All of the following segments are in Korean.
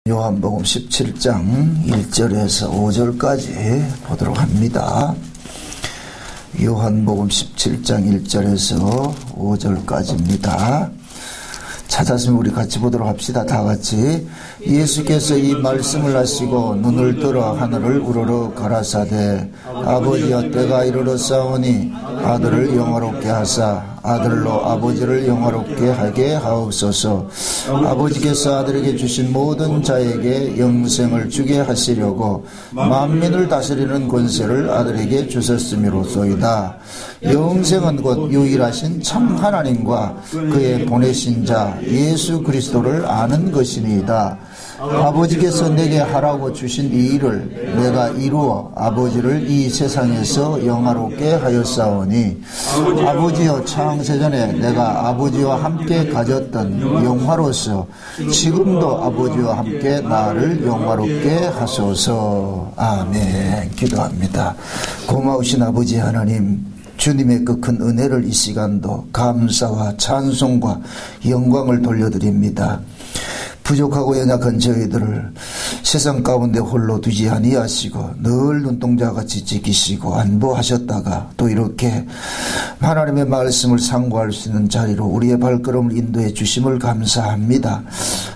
요한복음 17장 1절에서 5절까지 보도록 합니다. 요한복음 17장 1절에서 5절까지입니다. 찾았으면 우리 같이 보도록 합시다. 다 같이. 예수께서 이 말씀을 하시고 눈을 들어 하늘을 우러러 가라사대 아버지여 때가 이르렀사오니 아들을 영화롭게 하사 아들로 아버지를 영화롭게 하게 하옵소서. 아버지께서 아들에게 주신 모든 자에게 영생을 주게 하시려고 만민을 다스리는 권세를 아들에게 주셨음이로소이다. 영생은 곧 유일하신 참 하나님과 그의 보내신 자 예수 그리스도를 아는 것이니이다. 아버지께서 내게 하라고 주신 이 일을 내가 이루어 아버지를 이 세상에서 영화롭게 하였사오니 아버지여 창세전에 내가 아버지와 함께 가졌던 영화로서 지금도 아버지와 함께 나를 영화롭게 하소서. 아멘. 기도합니다. 고마우신 아버지 하나님, 주님의 그 큰 은혜를 이 시간도 감사와 찬송과 영광을 돌려드립니다. 부족하고 연약한 저희들을 세상 가운데 홀로 두지 아니하시고 늘 눈동자같이 지키시고 안보하셨다가 또 이렇게 하나님의 말씀을 상고할 수 있는 자리로 우리의 발걸음을 인도해 주심을 감사합니다.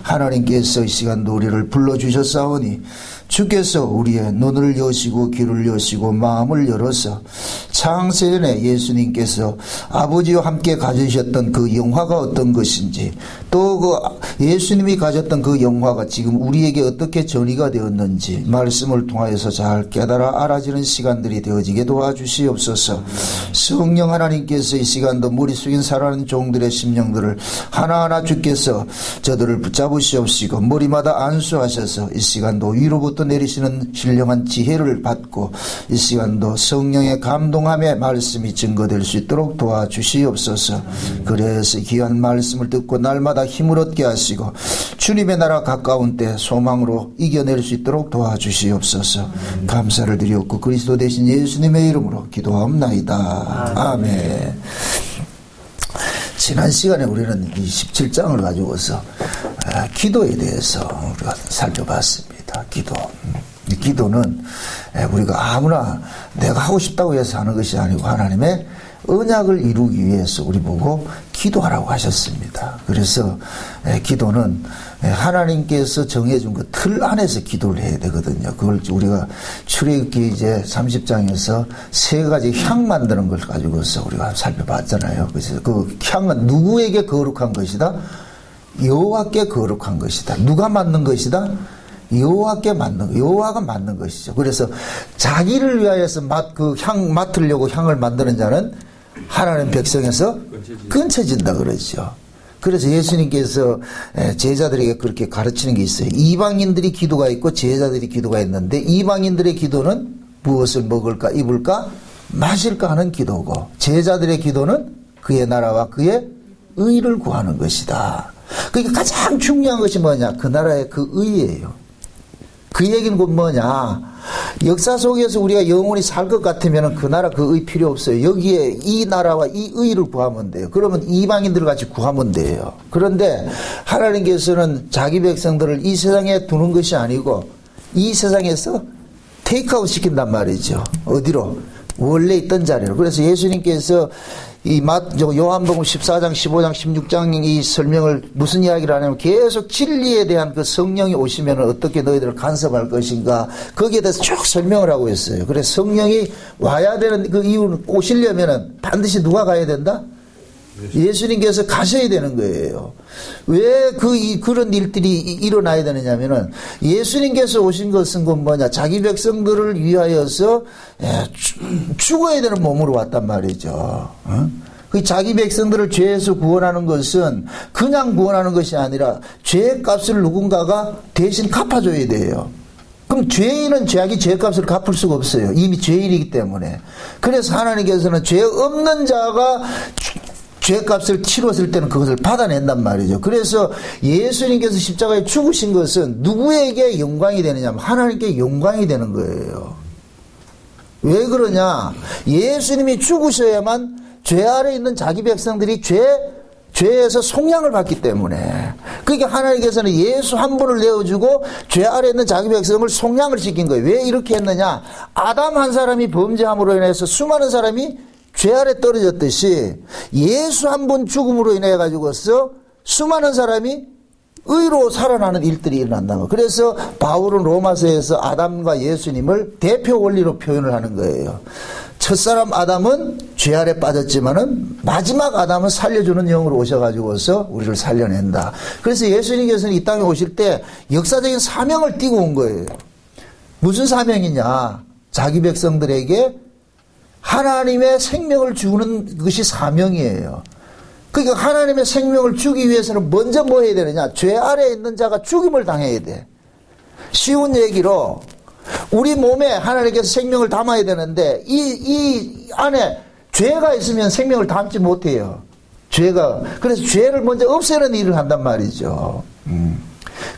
하나님께서 이 시간도 우리를 불러주셨사오니 주께서 우리의 눈을 여시고 귀를 여시고 마음을 열어서 창세전에 예수님께서 아버지와 함께 가지셨던 그 영화가 어떤 것인지 또 그 예수님이 가졌던 그 영화가 지금 우리에게 어떻게 전이가 되었는지 말씀을 통하여서 잘 깨달아 알아지는 시간들이 되어지게 도와주시옵소서. 성령 하나님께서 이 시간도 머리 숙인 살아가는 종들의 심령들을 하나하나 주께서 저들을 붙잡으시옵시고 머리마다 안수하셔서 이 시간도 위로부터 내리시는 신령한 지혜를 받고 이 시간도 성령의 감동함에 말씀이 증거될 수 있도록 도와주시옵소서. 그래서 귀한 말씀을 듣고 날마다 힘을 얻게 하시고 주님의 나라 가까운 때 소망으로 이겨낼 수 있도록 도와주시옵소서. 감사를 드리옵고 그리스도 대신 예수님의 이름으로 기도하옵나이다. 아멘. 지난 시간에 우리는 이 17장을 가지고서 기도에 대해서 우리가 살펴봤습니다. 기도는 우리가 아무나 내가 하고 싶다고 해서 하는 것이 아니고 하나님의 언약을 이루기 위해서 우리 보고 기도하라고 하셨습니다. 그래서 기도는 하나님께서 정해준 그 틀 안에서 기도를 해야 되거든요. 그걸 우리가 출애굽기 이제 30장에서 세 가지 향 만드는 걸 가지고서 우리가 살펴봤잖아요. 그래서 그 향은 누구에게 거룩한 것이다? 여호와께 거룩한 것이다. 누가 만든 것이다? 여호와가 만든 것이죠. 그래서 자기를 위하여서 맡으려고 향을 만드는 자는 하나님 백성에서 끊쳐진다 그러죠. 그래서 예수님께서 제자들에게 그렇게 가르치는 게 있어요. 이방인들이 기도가 있고 제자들이 기도가 있는데 이방인들의 기도는 무엇을 먹을까 입을까 마실까 하는 기도고 제자들의 기도는 그의 나라와 그의 의를 구하는 것이다. 그러니까 가장 중요한 것이 뭐냐? 그 나라의 그 의예요. 그 얘기는 곧 뭐냐? 역사 속에서 우리가 영원히 살 것 같으면 그 나라 그 의 필요 없어요. 여기에 이 나라와 이 의를 구하면 돼요. 그러면 이방인들 같이 구하면 돼요. 그런데 하나님께서는 자기 백성들을 이 세상에 두는 것이 아니고 이 세상에서 테이크아웃 시킨단 말이죠. 어디로? 원래 있던 자리로. 그래서 예수님께서 이 요한복음 14장, 15장, 16장 이 설명을 무슨 이야기를 하냐면 계속 진리에 대한 그 성령이 오시면 어떻게 너희들을 간섭할 것인가 거기에 대해서 쭉 설명을 하고 있어요. 그래서 성령이 와야 되는 그 이유는 오시려면은 반드시 누가 가야 된다? 예수님께서 가셔야 되는 거예요. 왜 그런 일들이 일어나야 되느냐면은 예수님께서 오신 것은 뭐냐? 자기 백성들을 위하여서 죽어야 되는 몸으로 왔단 말이죠. 그 자기 백성들을 죄에서 구원하는 것은 그냥 구원하는 것이 아니라 죄의 값을 누군가가 대신 갚아줘야 돼요. 그럼 죄인은 자기 죄값을 갚을 수가 없어요. 이미 죄인이기 때문에. 그래서 하나님께서는 죄 없는 자가 죄값을 치렀을 때는 그것을 받아낸단 말이죠. 그래서 예수님께서 십자가에 죽으신 것은 누구에게 영광이 되느냐 하면 하나님께 영광이 되는 거예요. 왜 그러냐? 예수님이 죽으셔야만 죄 아래 있는 자기 백성들이 죄 죄에서 속량을 받기 때문에. 그러니까 하나님께서는 예수 한 분을 내어주고 죄 아래 있는 자기 백성을 속량을 시킨 거예요. 왜 이렇게 했느냐? 아담 한 사람이 범죄함으로 인해서 수많은 사람이 죄 아래 떨어졌듯이 예수 한 분 죽음으로 인해 가지고서 수많은 사람이 의로 살아나는 일들이 일어난다는 거예요. 그래서 바울은 로마서에서 아담과 예수님을 대표 원리로 표현을 하는 거예요. 첫사람 아담은 죄 아래 빠졌지만은 마지막 아담은 살려주는 영으로 오셔가지고서 우리를 살려낸다. 그래서 예수님께서는 이 땅에 오실 때 역사적인 사명을 띠고 온 거예요. 무슨 사명이냐? 자기 백성들에게 하나님의 생명을 주는 것이 사명이에요. 그러니까 하나님의 생명을 주기 위해서는 먼저 뭐 해야 되느냐? 죄 아래에 있는 자가 죽임을 당해야 돼. 쉬운 얘기로 우리 몸에 하나님께서 생명을 담아야 되는데 이 안에 죄가 있으면 생명을 담지 못해요. 그래서 죄를 먼저 없애는 일을 한단 말이죠.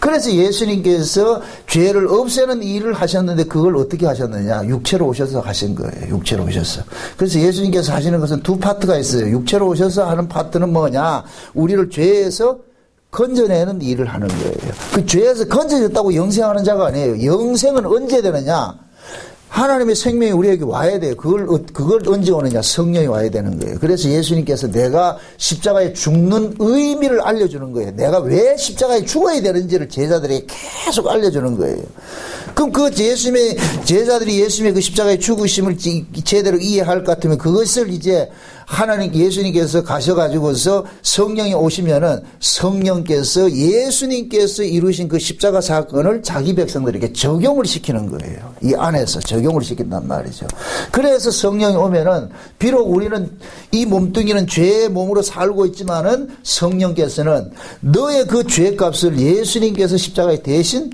그래서 예수님께서 죄를 없애는 일을 하셨는데 그걸 어떻게 하셨느냐? 육체로 오셔서 하신 거예요. 육체로 오셔서. 그래서 예수님께서 하시는 것은 두 파트가 있어요. 육체로 오셔서 하는 파트는 뭐냐? 우리를 죄에서 건져내는 일을 하는 거예요. 그 죄에서 건져졌다고 영생하는 자가 아니에요. 영생은 언제 되느냐? 하나님의 생명이 우리에게 와야 돼요. 그걸 언제 오느냐? 성령이 와야 되는 거예요. 그래서 예수님께서 내가 십자가에 죽는 의미를 알려주는 거예요. 내가 왜 십자가에 죽어야 되는지를 제자들에게 계속 알려주는 거예요. 그럼 그 제자들이 예수님의 그 십자가에 죽으심을 제대로 이해할 것 같으면 그것을 이제 예수님께서 가셔가지고서 성령이 오시면은 성령께서 예수님께서 이루신 그 십자가 사건을 자기 백성들에게 적용을 시키는 거예요. 이 안에서 적용을 시킨단 말이죠. 그래서 성령이 오면은 비록 우리는 이 몸뚱이는 죄의 몸으로 살고 있지만은 성령께서는 너의 그 죄값을 예수님께서 십자가에 대신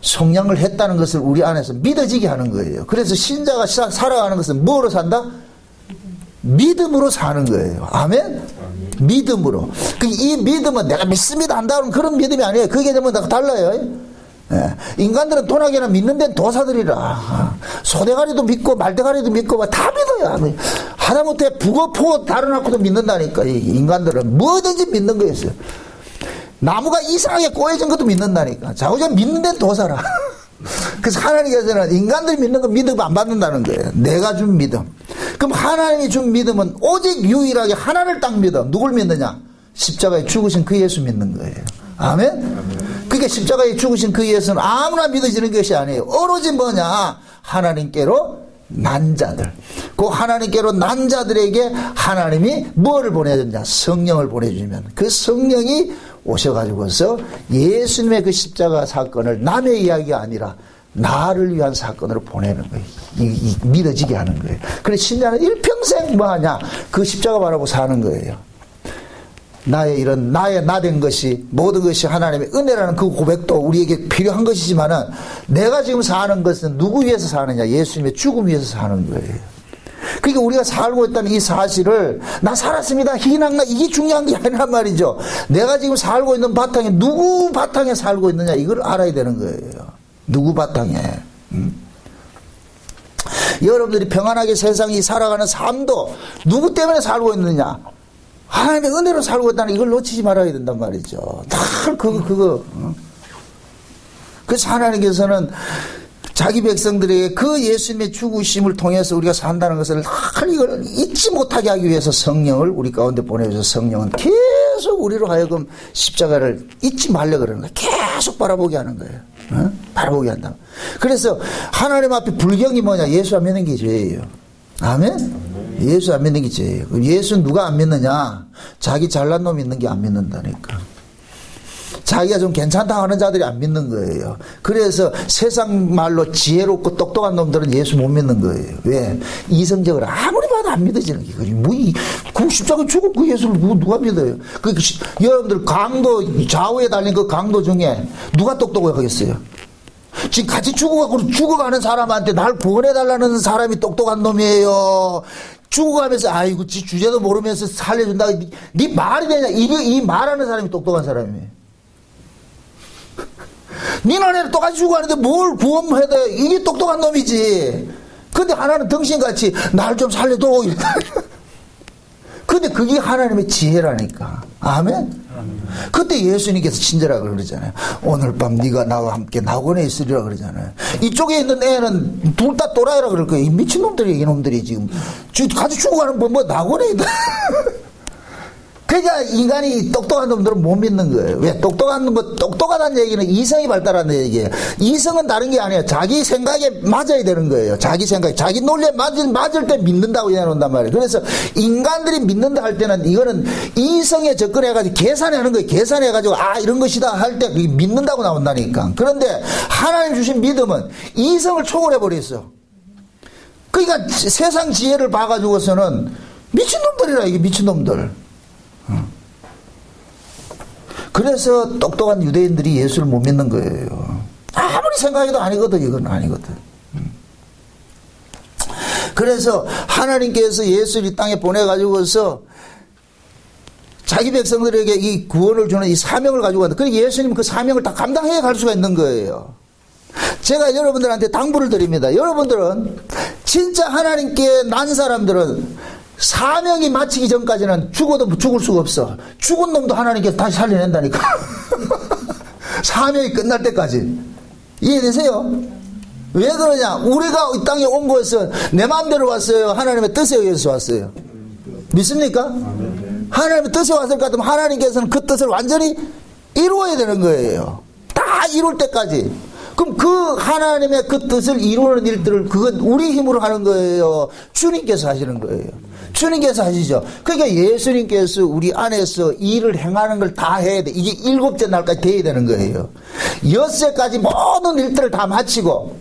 속량을 했다는 것을 우리 안에서 믿어지게 하는 거예요. 그래서 신자가 살아가는 것은 뭐로 산다? 믿음으로 사는 거예요. 아멘? 믿음으로. 이 믿음은 내가 믿습니다 한다 그러면 그런 믿음이 아니에요. 그 개념은 다 달라요. 예. 인간들은 돈하게나 믿는 데는 도사들이라. 소대가리도 믿고 말대가리도 믿고 다 믿어요. 하다못해 북어포 다뤄놓고도 믿는다니까. 인간들은 뭐든지 믿는 거였어요. 나무가 이상하게 꼬여진 것도 믿는다니까. 자우전 믿는 데는 도사라. 그래서 하나님께서는 인간들이 믿는 거 믿음 안 받는다는 거예요. 내가 준 믿음. 그럼 하나님이 준 믿음은 오직 유일하게 하나를 딱 믿어. 누굴 믿느냐? 십자가에 죽으신 그 예수 믿는 거예요. 아멘? 그러니까 십자가에 죽으신 그 예수는 아무나 믿어지는 것이 아니에요. 오로지 뭐냐? 하나님께로 난 자들. 그 하나님께로 난 자들에게 하나님이 뭐를 보내주냐? 성령을 보내주면 그 성령이 오셔가지고서 예수님의 그 십자가 사건을 남의 이야기가 아니라 나를 위한 사건으로 보내는 거예요. 믿어지게 하는 거예요. 그래서 신자는 일평생 뭐 하냐? 그 십자가 바라보고 사는 거예요. 나의 나된 것이 모든 것이 하나님의 은혜라는 그 고백도 우리에게 필요한 것이지만은 내가 지금 사는 것은 누구 위해서 사느냐? 예수님의 죽음 위해서 사는 거예요. 그러니까 우리가 살고 있다는 이 사실을 나 살았습니다. 희망나 이게 중요한 게 아니란 말이죠. 내가 지금 살고 있는 바탕에 누구 바탕에 살고 있느냐 이걸 알아야 되는 거예요. 누구 바탕에. 여러분들이 평안하게 세상이 살아가는 삶도 누구 때문에 살고 있느냐. 하나님의 은혜로 살고 있다는 이걸 놓치지 말아야 된단 말이죠. 늘 그거. 그래서 하나님께서는 자기 백성들에게 그 예수님의 죽으심을 통해서 우리가 산다는 것을 늘 이걸 잊지 못하게 하기 위해서 성령을 우리 가운데 보내줘서 성령은 계속 우리로 하여금 십자가를 잊지 말려 그러는 거예요. 계속 바라보게 하는 거예요. 바라보게 한다. 그래서 하나님 앞에 불경이 뭐냐? 예수 안 믿는 게 죄예요. 아멘? 예수 안 믿는 게 죄예요. 예수 누가 안 믿느냐? 자기 잘난 놈 믿는 게 안 믿는다니까. 자기가 좀 괜찮다 하는 자들이 안 믿는 거예요. 그래서 세상 말로 지혜롭고 똑똑한 놈들은 예수 못 믿는 거예요. 왜? 이성적으로 아무리 봐도 안 믿어지는 게. 그 십자가 죽은 그 예수를 누가 믿어요? 여러분들 강도, 좌우에 달린 그 강도 중에 누가 똑똑하겠어요? 지금 같이 죽어가는 사람한테 날 구원해달라는 사람이 똑똑한 놈이에요. 죽어가면서 아이고 지 주제도 모르면서 살려준다. 네 말이 되냐? 이 말하는 사람이 똑똑한 사람이에요. 니나네는 똑같이 죽어가는데 뭘 구원해야 돼? 이게 똑똑한 놈이지. 근데 하나는 덩신같이 날 좀 살려도 근데 그게 하나님의 지혜라니까. 아멘? 그때 예수님께서 친절하게 그러잖아요. 오늘 밤 네가 나와 함께 낙원에 있으리라 그러잖아요. 이쪽에 있는 애는 둘 다 또라이라 그럴 거예요. 이 미친놈들이, 이놈들이 지금 같이 죽어가는 뭐 낙원에 있다. 그러니까 인간이 똑똑한 놈들은 못 믿는 거예요. 왜? 똑똑하다는 얘기는 이성이 발달하는 얘기예요. 이성은 다른 게 아니에요. 자기 생각에 맞아야 되는 거예요. 자기 생각에, 자기 논리에 맞을 때 믿는다고 해놓는단 말이에요. 그래서 인간들이 믿는다 할 때는 이거는 이성에 접근해가지고 계산하는 거예요. 계산해가지고, 이런 것이다 할 때 믿는다고 나온다니까. 그런데 하나님 주신 믿음은 이성을 초월해버렸어. 그러니까 세상 지혜를 봐가지고서는 미친놈들이라, 이게 미친놈들. 그래서 똑똑한 유대인들이 예수를 못 믿는 거예요. 아무리 생각해도 아니거든. 이건 아니거든. 그래서 하나님께서 예수를 이 땅에 보내가지고서 자기 백성들에게 이 구원을 주는 이 사명을 가지고 왔는데, 그러니까 예수님은 그 사명을 다 감당해 갈 수가 있는 거예요. 제가 여러분들한테 당부를 드립니다. 여러분들은 진짜 하나님께 난 사람들은 사명이 마치기 전까지는 죽어도 죽을 수가 없어. 죽은 놈도 하나님께서 다시 살려낸다니까. 사명이 끝날 때까지. 이해되세요? 왜 그러냐? 우리가 이 땅에 온 것은 내 마음대로 왔어요? 하나님의 뜻에 의해서 왔어요? 믿습니까? 하나님의 뜻에 왔을 것 같으면 하나님께서는 그 뜻을 완전히 이루어야 되는 거예요. 다 이룰 때까지. 그럼 그 하나님의 그 뜻을 이루는 일들을 그건 우리 힘으로 하는 거예요? 주님께서 하시는 거예요? 주님께서 하시죠. 그러니까 예수님께서 우리 안에서 일을 행하는 걸 다 해야 돼. 이게 7째 날까지 돼야 되는 거예요. 6세까지 모든 일들을 다 마치고,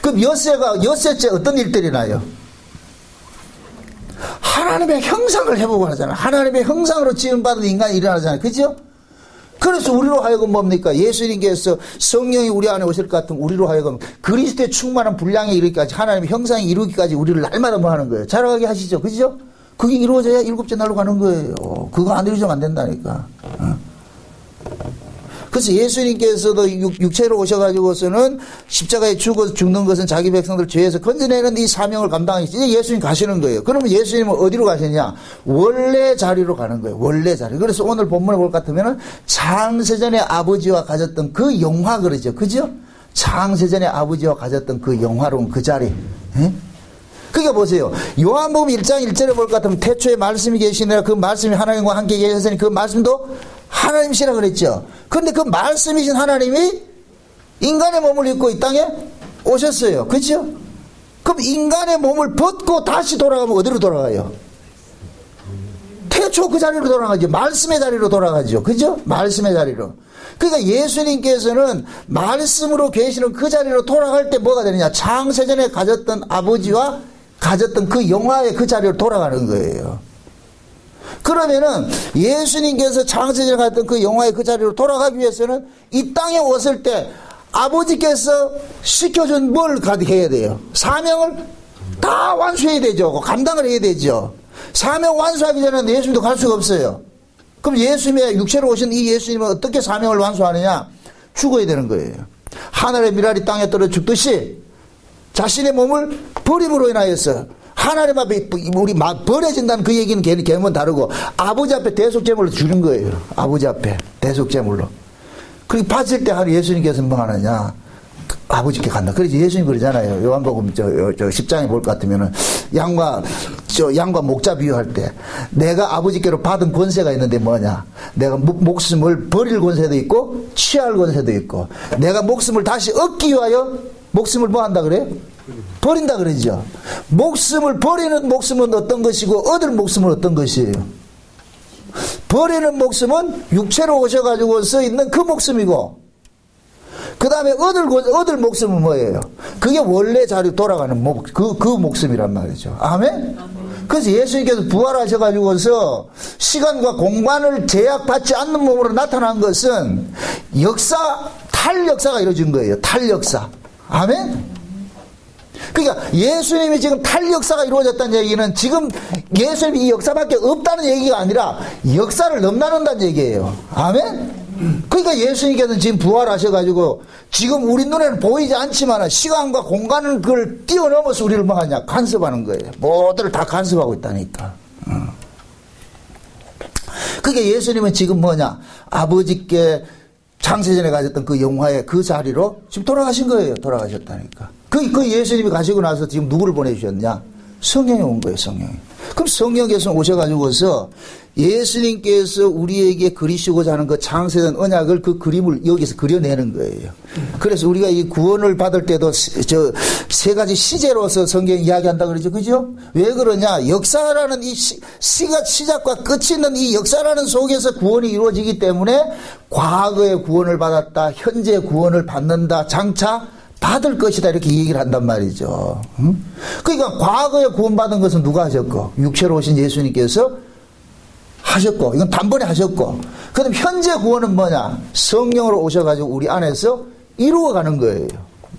그럼 6세째 어떤 일들이 나요? 하나님의 형상을 회복을 하잖아요. 하나님의 형상으로 지음받은 인간이 일어나잖아요. 그죠? 그래서 우리로 하여금 뭡니까? 예수님께서 성령이 우리 안에 오실 것 같은 우리로 하여금 그리스도의 충만한 분량에 이르기까지, 하나님의 형상이 이루기까지 우리를 날마다 뭐 하는 거예요? 자라가게 하시죠. 그죠? 그게 이루어져야 7째 날로 가는 거예요. 그거 안 이루어지면 안 된다니까. 그래서 예수님께서도 육체로 오셔가지고서는 십자가에 죽는 것은 자기 백성들 죄에서 건져내는 이 사명을 감당하시죠. 이제 예수님 가시는 거예요. 그러면 예수님은 어디로 가시냐? 원래 자리로 가는 거예요. 원래 자리. 그래서 오늘 본문에 볼 것 같으면은 창세전에 아버지와 가졌던 그 영화 그러죠. 그죠? 창세전에 아버지와 가졌던 그 영화로운 그 자리. 에? 그러니까 보세요. 요한복음 1장 1절에 볼 것 같으면 태초에 말씀이 계시니라, 그 말씀이 하나님과 함께 계셨으니 그 말씀도 하나님이시라 그랬죠. 그런데 그 말씀이신 하나님이 인간의 몸을 입고 이 땅에 오셨어요. 그렇죠? 그럼 인간의 몸을 벗고 다시 돌아가면 어디로 돌아가요? 태초 그 자리로 돌아가죠. 말씀의 자리로 돌아가죠. 그죠? 말씀의 자리로. 그러니까 예수님께서는 말씀으로 계시는 그 자리로 돌아갈 때 뭐가 되느냐? 창세전에 가졌던 아버지와 가졌던 그 영화의 그 자리로 돌아가는 거예요. 그러면은 예수님께서 창세전에 갔던 그 영화의 그 자리로 돌아가기 위해서는 이 땅에 왔을 때 아버지께서 시켜준 뭘 해야 돼요? 사명을 다 완수해야 되죠. 감당을 해야 되죠. 사명 완수하기 전에는 예수님도 갈 수가 없어요. 그럼 예수님의 육체로 오신 이 예수님은 어떻게 사명을 완수하느냐? 죽어야 되는 거예요. 하늘의 미랄이 땅에 떨어 죽듯이 자신의 몸을 버림으로 인하여서 하나님 앞에 우리 버려진다는 그 얘기는 개념은 다르고 아버지 앞에 대속제물로 주는 거예요. 아버지 앞에 대속제물로. 그리고 바칠 때 예수님께서 뭐 하느냐? 아버지께 간다. 그래서 예수님 그러잖아요. 요한복음 10장에 볼 것 같으면은 양과 목자 비유할 때 내가 아버지께로 받은 권세가 있는데 뭐냐? 내가 목숨을 버릴 권세도 있고 취할 권세도 있고, 내가 목숨을 다시 얻기 위하여 목숨을 뭐 한다 그래요? 버린다 그러죠. 목숨을 버리는 목숨은 어떤 것이고 얻을 목숨은 어떤 것이에요? 버리는 목숨은 육체로 오셔가지고 써 있는 그 목숨이고, 그 다음에 얻을 목숨은 뭐예요? 그게 원래 자리로 돌아가는 그 목숨이란 말이죠. 아멘? 그래서 예수님께서 부활하셔가지고서 시간과 공간을 제약받지 않는 몸으로 나타난 것은 탈역사가 이루어진 거예요. 탈역사. 아멘? 그러니까 예수님이 지금 탈역사가 이루어졌다는 얘기는 지금 예수님이 이 역사밖에 없다는 얘기가 아니라 역사를 넘나든다는 얘기예요. 아멘? 그러니까 예수님께서는 지금 부활하셔가지고 지금 우리 눈에는 보이지 않지만 시간과 공간을 그걸 뛰어넘어서 우리를 뭐 하냐? 간섭하는 거예요. 모두를 다 간섭하고 있다니까. 그러니까 예수님은 지금 뭐냐? 아버지께 창세전에 가졌던 그 영화의 그 자리로 지금 돌아가신 거예요. 돌아가셨다니까. 그 예수님이 가시고 나서 지금 누구를 보내주셨냐? 성령이 온 거예요, 성령이. 그럼 성령께서 오셔가지고서 예수님께서 우리에게 그리시고자 하는 그 창세전 언약을 그 그림을 여기서 그려내는 거예요. 그래서 우리가 이 구원을 받을 때도 저 세 가지 시제로서 성경이 이야기한다 그러죠. 그죠? 왜 그러냐? 역사라는 이 시가 시작과 끝이 있는 이 역사라는 속에서 구원이 이루어지기 때문에 과거에 구원을 받았다, 현재 구원을 받는다, 장차 받을 것이다 이렇게 얘기를 한단 말이죠. 그러니까 과거에 구원받은 것은 누가 하셨고 육체로 오신 예수님께서 하셨고 이건 단번에 하셨고 그럼 현재 구원은 뭐냐? 성령으로 오셔가지고 우리 안에서 이루어가는 거예요.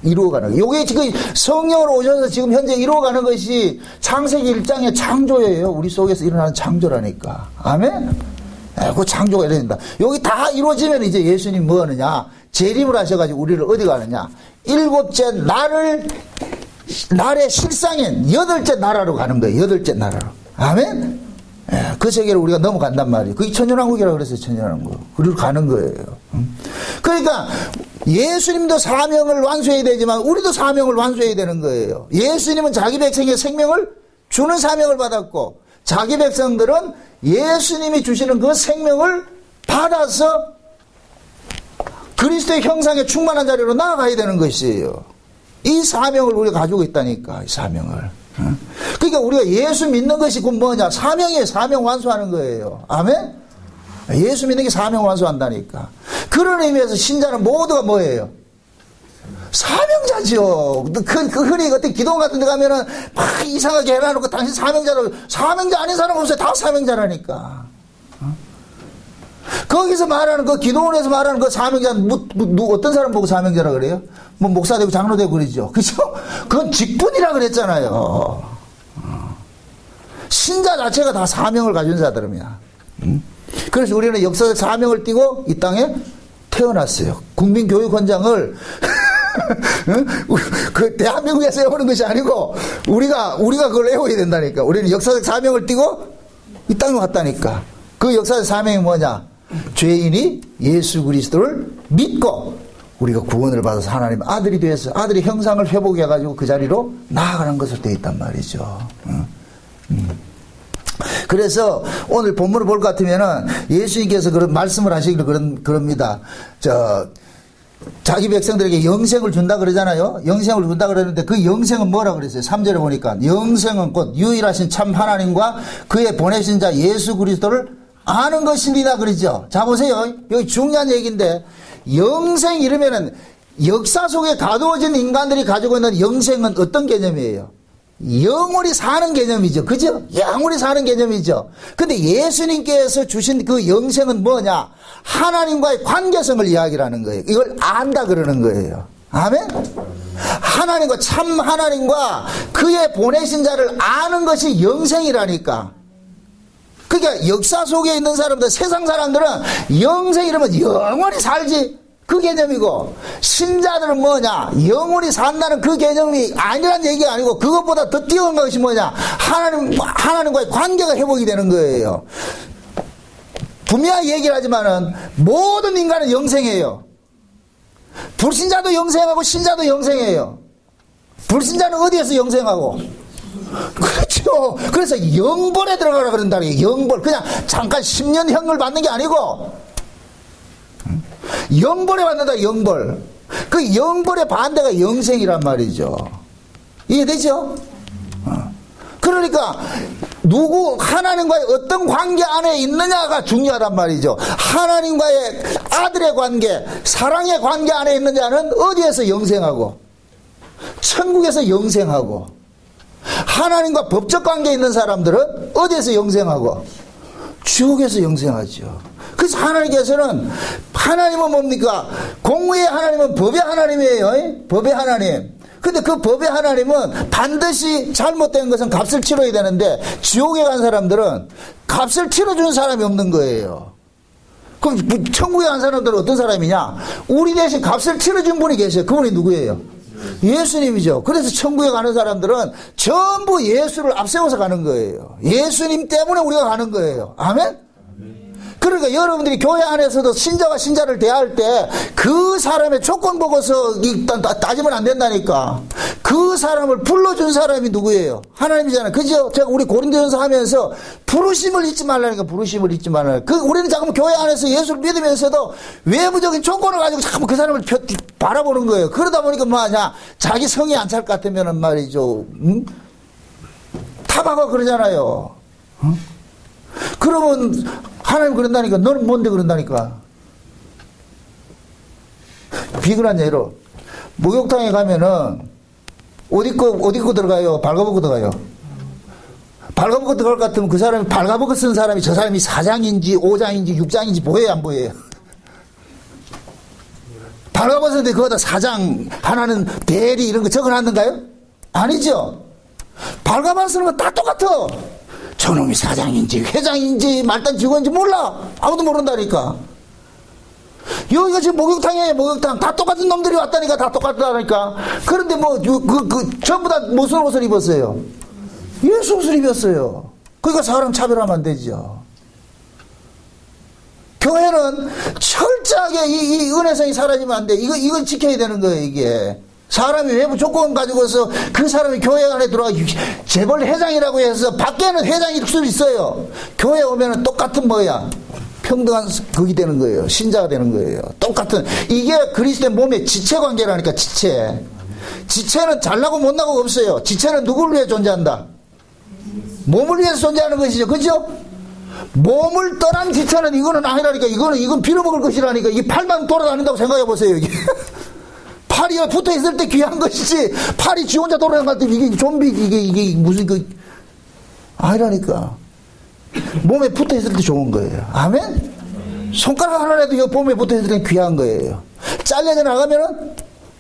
이루어가는 거예요. 요게 지금 성령으로 오셔서 지금 현재 이루어가는 것이 창세기 1장의 창조예요. 우리 속에서 일어나는 창조라니까. 아멘? 그 창조가 이루어진다. 여기 다 이루어지면 이제 예수님 뭐 하느냐? 재림을 하셔가지고 우리를 어디 가느냐? 일곱째 날의 실상인 여덟째 나라로 가는 거예요. 여덟째 나라로. 아멘? 그 세계를 우리가 넘어간단 말이에요. 그게 천년왕국이라고 그랬어요. 천년왕국. 그리로 가는 거예요. 그러니까 예수님도 사명을 완수해야 되지만 우리도 사명을 완수해야 되는 거예요. 예수님은 자기 백성의 생명을 주는 사명을 받았고 자기 백성들은 예수님이 주시는 그 생명을 받아서 그리스도의 형상에 충만한 자리로 나아가야 되는 것이에요. 이 사명을 우리가 가지고 있다니까. 이 사명을. 그러니까 우리가 예수 믿는 것이 그 뭐냐? 사명이에요. 사명 완수하는 거예요. 아멘? 예수 믿는 게 사명 완수한다니까. 그런 의미에서 신자는 모두가 뭐예요? 사명자죠. 흔히 어떤 기도 같은 데 가면은 막 이상하게 해놔놓고 당신 사명자라고. 사명자 아닌 사람 없어요. 다 사명자라니까. 거기서 말하는 그 기도원에서 말하는 그 사명자는 어떤 사람 보고 사명자라 그래요? 뭐 목사 되고 장로 되고 그러죠. 그죠? 그건 직분이라 그랬잖아요. 신자 자체가 다 사명을 가진 자들이야. 그래서 우리는 역사적 사명을 띠고 이 땅에 태어났어요. 국민교육원장을 그 대한민국에서 세우는 것이 아니고 우리가 그걸 애워야 된다니까. 우리는 역사적 사명을 띠고 이 땅에 왔다니까. 그 역사적 사명이 뭐냐? 죄인이 예수 그리스도를 믿고 우리가 구원을 받아서 하나님 아들이 되어서 아들의 형상을 회복해가지고 그 자리로 나아가는 것으로 되어 있단 말이죠. 그래서 오늘 본문을 볼 것 같으면은 예수님께서 그런 말씀을 하시기를 그럽니다. 자기 백성들에게 영생을 준다 그러잖아요. 영생을 준다 그러는데 그 영생은 뭐라 그랬어요? 3절에 보니까 영생은 곧 유일하신 참 하나님과 그의 보내신 자 예수 그리스도를 아는 것입니다 그러죠. 자 보세요. 여기 중요한 얘기인데 영생 이러면은 역사 속에 가두어진 인간들이 가지고 있는 영생은 어떤 개념이에요? 영원히 사는 개념이죠. 그죠? 영원히 사는 개념이죠. 근데 예수님께서 주신 그 영생은 뭐냐? 하나님과의 관계성을 이야기하는 거예요. 이걸 안다 그러는 거예요. 아멘? 하나님과 참 하나님과 그의 보내신 자를 아는 것이 영생이라니까. 그러니까 역사 속에 있는 사람들, 세상 사람들은 영생 이러면 영원히 살지. 그 개념이고 신자들은 뭐냐? 영원히 산다는 그 개념이 아니란 얘기가 아니고 그것보다 더 뛰어난 것이 뭐냐? 하나님과의 관계가 회복이 되는 거예요. 분명히 얘기를 하지만은 모든 인간은 영생이에요. 불신자도 영생하고 신자도 영생이에요. 불신자는 어디에서 영생하고? 그렇죠. 그래서 영벌에 들어가라 그런다니. 영벌. 그냥 잠깐 10년형을 받는 게 아니고 영벌에 받는다. 영벌. 그 영벌의 반대가 영생이란 말이죠. 이해되죠? 그러니까 하나님과의 어떤 관계 안에 있느냐가 중요하단 말이죠. 하나님과의 아들의 관계, 사랑의 관계 안에 있는 자는 어디에서 영생하고 천국에서 영생하고, 하나님과 법적 관계에 있는 사람들은 어디에서 영생하고 지옥에서 영생하죠. 그래서 하나님은 뭡니까? 공의의 하나님은 법의 하나님이에요. 법의 하나님. 근데 그 법의 하나님은 반드시 잘못된 것은 값을 치러야 되는데 지옥에 간 사람들은 값을 치러주는 사람이 없는 거예요. 그럼 천국에 간 사람들은 어떤 사람이냐? 우리 대신 값을 치러준 분이 계세요. 그분이 누구예요? 예수님이죠. 그래서 천국에 가는 사람들은 전부 예수를 앞세워서 가는 거예요. 예수님 때문에 우리가 가는 거예요. 아멘? 그러니까 여러분들이 교회 안에서도 신자가 신자를 대할 때 그 사람의 조건 보고서 일단 따지면 안 된다니까. 그 사람을 불러준 사람이 누구예요? 하나님이잖아요. 그죠? 제가 우리 고린도전서 하면서 부르심을 잊지 말라니까. 부르심을 잊지 말라니까. 우리는 잠깐 교회 안에서 예수를 믿으면서도 외부적인 조건을 가지고 자꾸 그 사람을 바라보는 거예요. 그러다 보니까 뭐냐, 자기 성이 안 찰 것 같으면 말이죠. 타박하고 그러잖아요. 그러면 하나님 그런다니까. 너는 뭔데 그런다니까. 비근한 예로 목욕탕에 가면은 옷 입고 들어가요? 발가벗고 들어가요? 발가벗고 들어갈 것 같으면 그 사람이 발가벗고 쓴 사람이 저 사람이 4장인지 5장인지 6장인지 보여요? 안 보여요? 발가벗었는데 그거다 4장 하나는 대리 이런 거 적어놨는가요? 아니죠. 발가벗는 건 다 똑같아. 저놈이 사장인지 회장인지 말단 직원인지 몰라. 아무도 모른다니까. 여기가 지금 목욕탕이에요. 목욕탕. 다 똑같은 놈들이 왔다니까. 다 똑같다니까. 그런데 뭐 전부 다 무슨 옷을 입었어요? 예수 옷을 입었어요. 그러니까 사람 차별하면 안 되죠. 교회는 철저하게 이 은혜성이 사라지면 안 돼. 이걸 지켜야 되는 거예요. 이게 사람이 외부 조건 가지고서 그 사람이 교회 안에 들어가 재벌 회장이라고 해서 밖에는 회장일 수 있어요. 교회 오면은 똑같은 뭐야, 평등한 극이 되는 거예요. 신자가 되는 거예요. 똑같은. 이게 그리스도의 몸의 지체 관계라니까. 지체는 잘나고 못나고 없어요. 지체는 누구를 위해 존재한다? 몸을 위해서 존재하는 것이죠. 그죠? 몸을 떠난 지체는 이거는 아니라니까. 이건 빌어먹을 것이라니까. 이게 팔만 돌아다닌다고 생각해 보세요. 이게 팔이 붙어 있을 때 귀한 것이지, 팔이 지 혼자 돌아다닐 때 이게 좀비, 이게 무슨 아니라니까. 몸에 붙어 있을 때 좋은 거예요. 아멘? 손가락 하나라도 이 몸에 붙어 있을 때 귀한 거예요. 잘려져 나가면은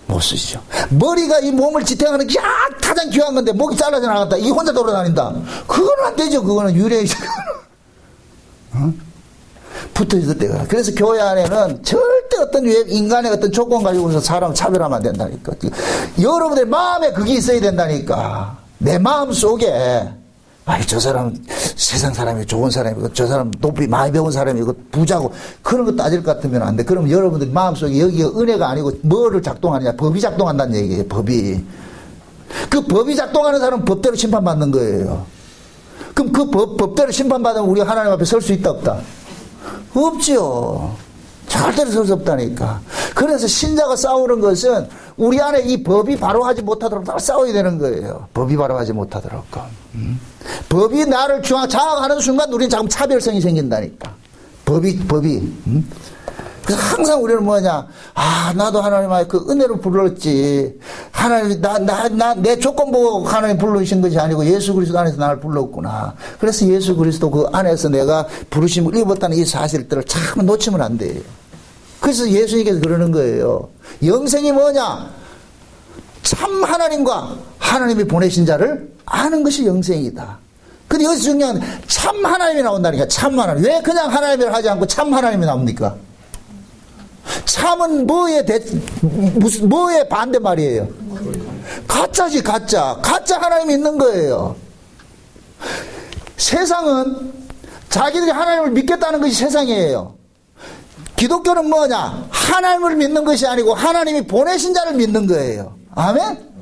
못 쓰시죠. 머리가 이 몸을 지탱하는 게 가장 귀한 건데, 목이 잘라져 나갔다. 이 혼자 돌아다닌다. 그거는 안 되죠. 그거는 유래이죠. 붙어 있을 때가. 그래서 교회 안에는 절대 어떤 인간의 어떤 조건 가지고서 사람을 차별하면 안 된다니까. 여러분들 마음에 그게 있어야 된다니까. 내 마음 속에, 아이, 저 사람 세상 사람이 좋은 사람이고, 저 사람 높이 많이 배운 사람이고, 부자고, 그런 거 따질 것 같으면 안 돼. 그럼 여러분들 마음 속에 여기가 은혜가 아니고 뭐를 작동하느냐? 법이 작동한다는 얘기예요. 법이. 그 법이 작동하는 사람은 법대로 심판받는 거예요. 그럼 그 법대로 심판받으면 우리가 하나님 앞에 설 수 있다 없다? 없죠. 절대로 설 수 없다니까. 그래서 신자가 싸우는 것은 우리 안에 이 법이 바로 하지 못하도록 싸워야 되는 거예요. 법이 바로 하지 못하도록. 법이 나를 장악하는 순간 우리는 자꾸 차별성이 생긴다니까. 법이. 그래서 항상 우리는 뭐냐, 나도 하나님의 그 은혜로 불렀지. 하나님, 내 조건 보고 하나님 불러주신 것이 아니고 예수 그리스도 안에서 나를 불렀구나. 그래서 예수 그리스도 그 안에서 내가 부르심을 입었다는 이 사실들을 참 놓치면 안 돼요. 그래서 예수님께서 그러는 거예요. 영생이 뭐냐? 참 하나님과 하나님이 보내신 자를 아는 것이 영생이다. 근데 여기서 중요한 참 하나님이 나온다니까. 참 하나님. 왜 그냥 하나님을 하지 않고 참 하나님이 나옵니까? 참은 뭐의 반대말이에요? 가짜지, 가짜. 가짜 하나님이 있는 거예요. 세상은 자기들이 하나님을 믿겠다는 것이 세상이에요. 기독교는 뭐냐? 하나님을 믿는 것이 아니고 하나님이 보내신 자를 믿는 거예요. 아멘?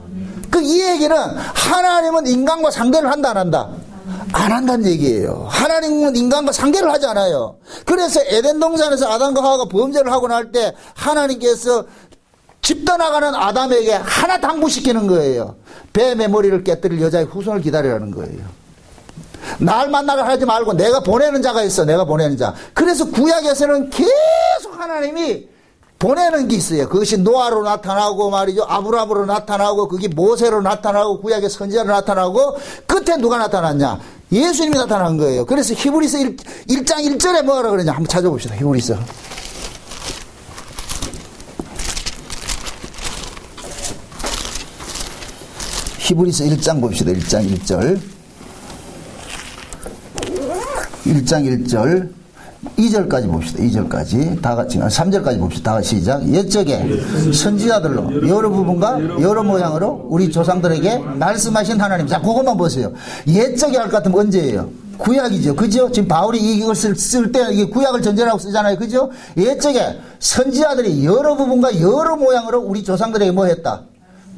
이 얘기는 하나님은 인간과 상대를 한다, 안 한다? 안 한다는 얘기예요. 하나님은 인간과 상대를 하지 않아요. 그래서 에덴 동산에서 아담과 하와가 범죄를 하고 날 때 하나님께서 집 떠나가는 아담에게 하나 당부시키는 거예요. 뱀의 머리를 깨뜨릴 여자의 후손을 기다리라는 거예요. 날 만나게 하지 말고 내가 보내는 자가 있어. 내가 보내는 자. 그래서 구약에서는 계속 하나님이 보내는 게 있어요. 그것이 노아로 나타나고 말이죠. 아브라함으로 나타나고, 그게 모세로 나타나고, 구약의 선지자로 나타나고, 끝에 누가 나타났냐? 예수님이 나타난 거예요. 그래서 히브리서 1장 1절에 뭐라 그러냐? 한번 찾아봅시다. 히브리서. 히브리서 1장 봅시다. 1장 1절. 1장 1절. 2절까지 봅시다. 2절까지 다 같이 3절까지 봅시다. 다 같이 시작. 옛적에 선지자들로 여러 부분과 여러 모양으로 우리 조상들에게 말씀하신 하나님. 자, 그것만 보세요. 옛적에 할 것 같으면 언제예요? 구약이죠. 그죠? 지금 바울이 이것을 쓸 때 이게 구약을 전제라고 쓰잖아요. 그죠? 옛적에 선지자들이 여러 부분과 여러 모양으로 우리 조상들에게 뭐 했다?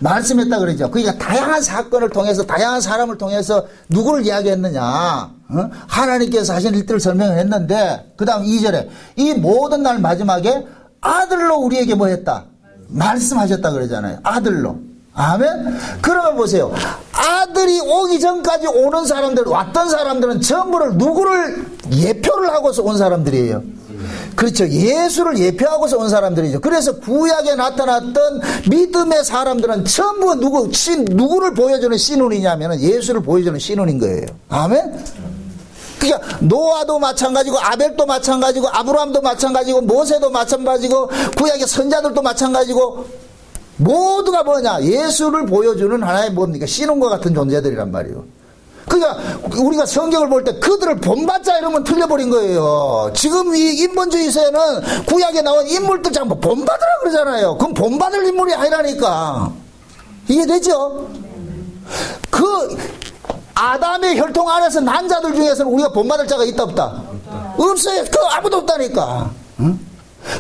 말씀했다 그러죠. 그러니까 다양한 사건을 통해서 다양한 사람을 통해서 누구를 이야기했느냐. 하나님께서 하신 일들을 설명을 했는데 그 다음 2절에 이 모든 날 마지막에 아들로 우리에게 뭐 했다? 말씀하셨다 그러잖아요. 아들로. 아멘? 그러면 보세요. 아들이 오기 전까지 오는 사람들, 왔던 사람들은 전부를 누구를 예표를 하고서 온 사람들이에요. 그렇죠. 예수를 예표하고서 온 사람들이죠. 그래서 구약에 나타났던 믿음의 사람들은 전부 누구를 보여주는 신혼이냐면 예수를 보여주는 신혼인 거예요. 아멘? 그러니까 노아도 마찬가지고 아벨도 마찬가지고 아브라함도 마찬가지고 모세도 마찬가지고 구약의 선자들도 마찬가지고 모두가 뭐냐? 예수를 보여주는 하나의 뭡니까? 신혼과 같은 존재들이란 말이에요. 그러니까 우리가 성경을 볼 때 그들을 본받자 이러면 틀려버린 거예요. 지금 이 인본주의에서는 구약에 나온 인물들 전부 본받으라 그러잖아요. 그럼 본받을 인물이 아니라니까. 이해되죠? 그 아담의 혈통 안에서 난 자들 중에서는 우리가 본받을 자가 있다 없다? 없어요. 그 아무도 없다니까. 응?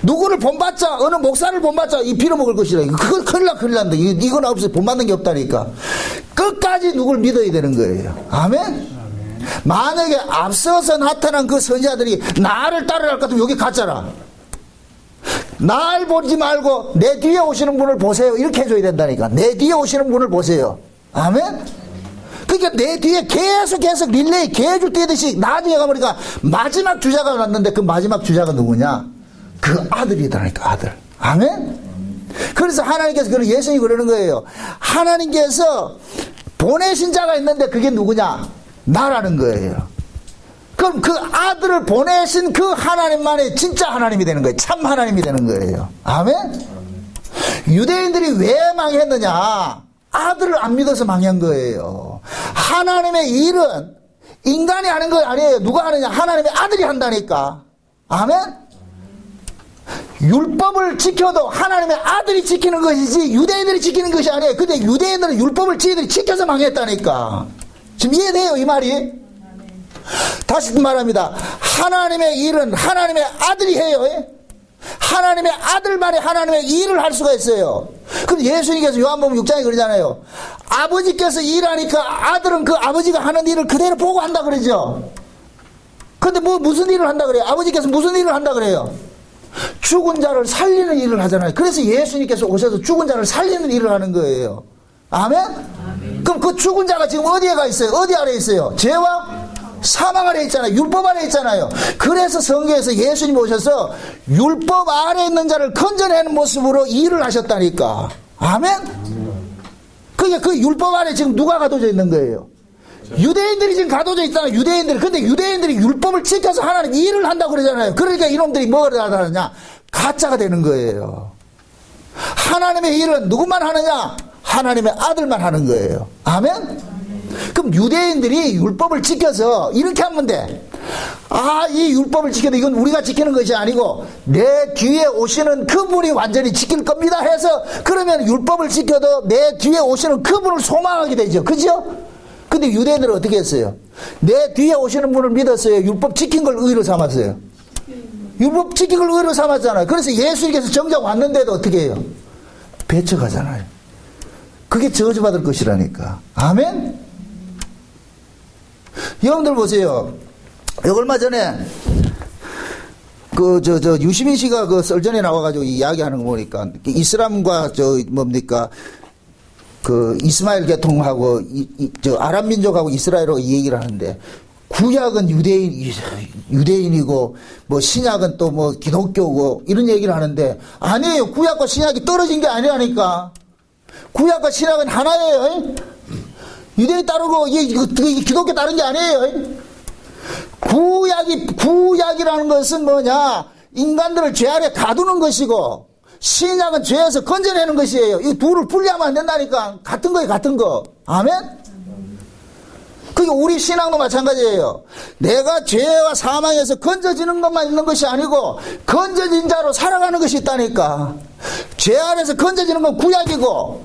누구를 본받자, 어느 목사를 본받자, 이 빌어먹을 것이라. 그건 큰일 난다. 이건 없어요. 본받는 게 없다니까. 끝까지 누굴 믿어야 되는 거예요. 아멘? 만약에 앞서서 나타난 그 선지자들이 나를 따르라 할 것 같으면 여기 가짜라. 날 보지 말고 내 뒤에 오시는 분을 보세요. 이렇게 해줘야 된다니까. 내 뒤에 오시는 분을 보세요. 아멘? 그러니까 내 뒤에 계속 릴레이 개줄 뛰듯이 나중에 가보니까 마지막 주자가 났는데 그 마지막 주자가 누구냐? 그 아들이다니까, 아들. 아멘? 그래서 하나님께서 예수님이 그러는 거예요. 하나님께서 보내신 자가 있는데 그게 누구냐? 나라는 거예요. 그럼 그 아들을 보내신 그 하나님만이 진짜 하나님이 되는 거예요. 참 하나님이 되는 거예요. 아멘? 유대인들이 왜 망했느냐? 아들을 안 믿어서 망한 거예요. 하나님의 일은 인간이 하는 거 아니에요. 누가 하느냐? 하나님의 아들이 한다니까. 아멘? 율법을 지켜도 하나님의 아들이 지키는 것이지 유대인들이 지키는 것이 아니에요. 근데 유대인들은 율법을 지들이 지켜서 망했다니까. 지금 이해돼요 이 말이? 다시 말합니다. 하나님의 일은 하나님의 아들이 해요. 하나님의 아들만이 하나님의 일을 할 수가 있어요. 근데 예수님께서 요한복음 6장에 그러잖아요. 아버지께서 일하니까 아들은 그 아버지가 하는 일을 그대로 보고 한다 그러죠. 근데 무슨 일을 한다 그래요? 아버지께서 무슨 일을 한다 그래요? 죽은 자를 살리는 일을 하잖아요. 그래서 예수님께서 오셔서 죽은 자를 살리는 일을 하는 거예요. 아멘? 아멘. 그럼 그 죽은 자가 지금 어디에 가 있어요? 어디 아래 있어요? 죄와 사망 아래 있잖아요. 율법 아래 있잖아요. 그래서 성경에서 예수님 오셔서 율법 아래 있는 자를 건져내는 모습으로 일을 하셨다니까. 아멘? 그러니까 그 율법 아래 지금 누가 가둬져 있는 거예요? 유대인들이 지금 가둬져 있잖아요. 유대인들이. 근데 유대인들이 율법을 지켜서 하나님 일을 한다고 그러잖아요. 그러니까 이놈들이 뭐를 하느냐? 가짜가 되는 거예요. 하나님의 일은 누구만 하느냐? 하나님의 아들만 하는 거예요. 아멘? 그럼 유대인들이 율법을 지켜서 이렇게 하면 돼. 아, 이 율법을 지켜도 이건 우리가 지키는 것이 아니고 내 뒤에 오시는 그분이 완전히 지킬 겁니다 해서 그러면 율법을 지켜도 내 뒤에 오시는 그분을 소망하게 되죠. 그죠? 근데 유대인들은 어떻게 했어요? 내 뒤에 오시는 분을 믿었어요? 율법 지킨 걸 의로 삼았어요? 율법 지킨 걸 의로 삼았잖아요. 그래서 예수님께서 정작 왔는데도 어떻게 해요? 배척하잖아요. 그게 저주받을 것이라니까. 아멘? 여러분들 보세요. 얼마 전에 유시민 씨가 그 썰전에 나와가지고 이야기하는 거 보니까 이슬람과 이스마엘 계통하고 아랍 민족하고 이스라엘하고 이 얘기를 하는데 구약은 유대인이고 신약은 또 기독교고 이런 얘기를 하는데 아니에요. 구약과 신약이 떨어진 게 아니라니까. 구약과 신약은 하나예요. 유대인 따르고 기독교 따른 게 아니에요. 구약이라는 것은 뭐냐? 인간들을 죄 아래 가두는 것이고 신약은 죄에서 건져내는 것이에요. 이 둘을 분리하면 안 된다니까. 같은 거예요, 같은 거. 아멘? 그게 우리 신앙도 마찬가지예요. 내가 죄와 사망에서 건져지는 것만 있는 것이 아니고 건져진 자로 살아가는 것이 있다니까. 죄 안에서 건져지는 건 구약이고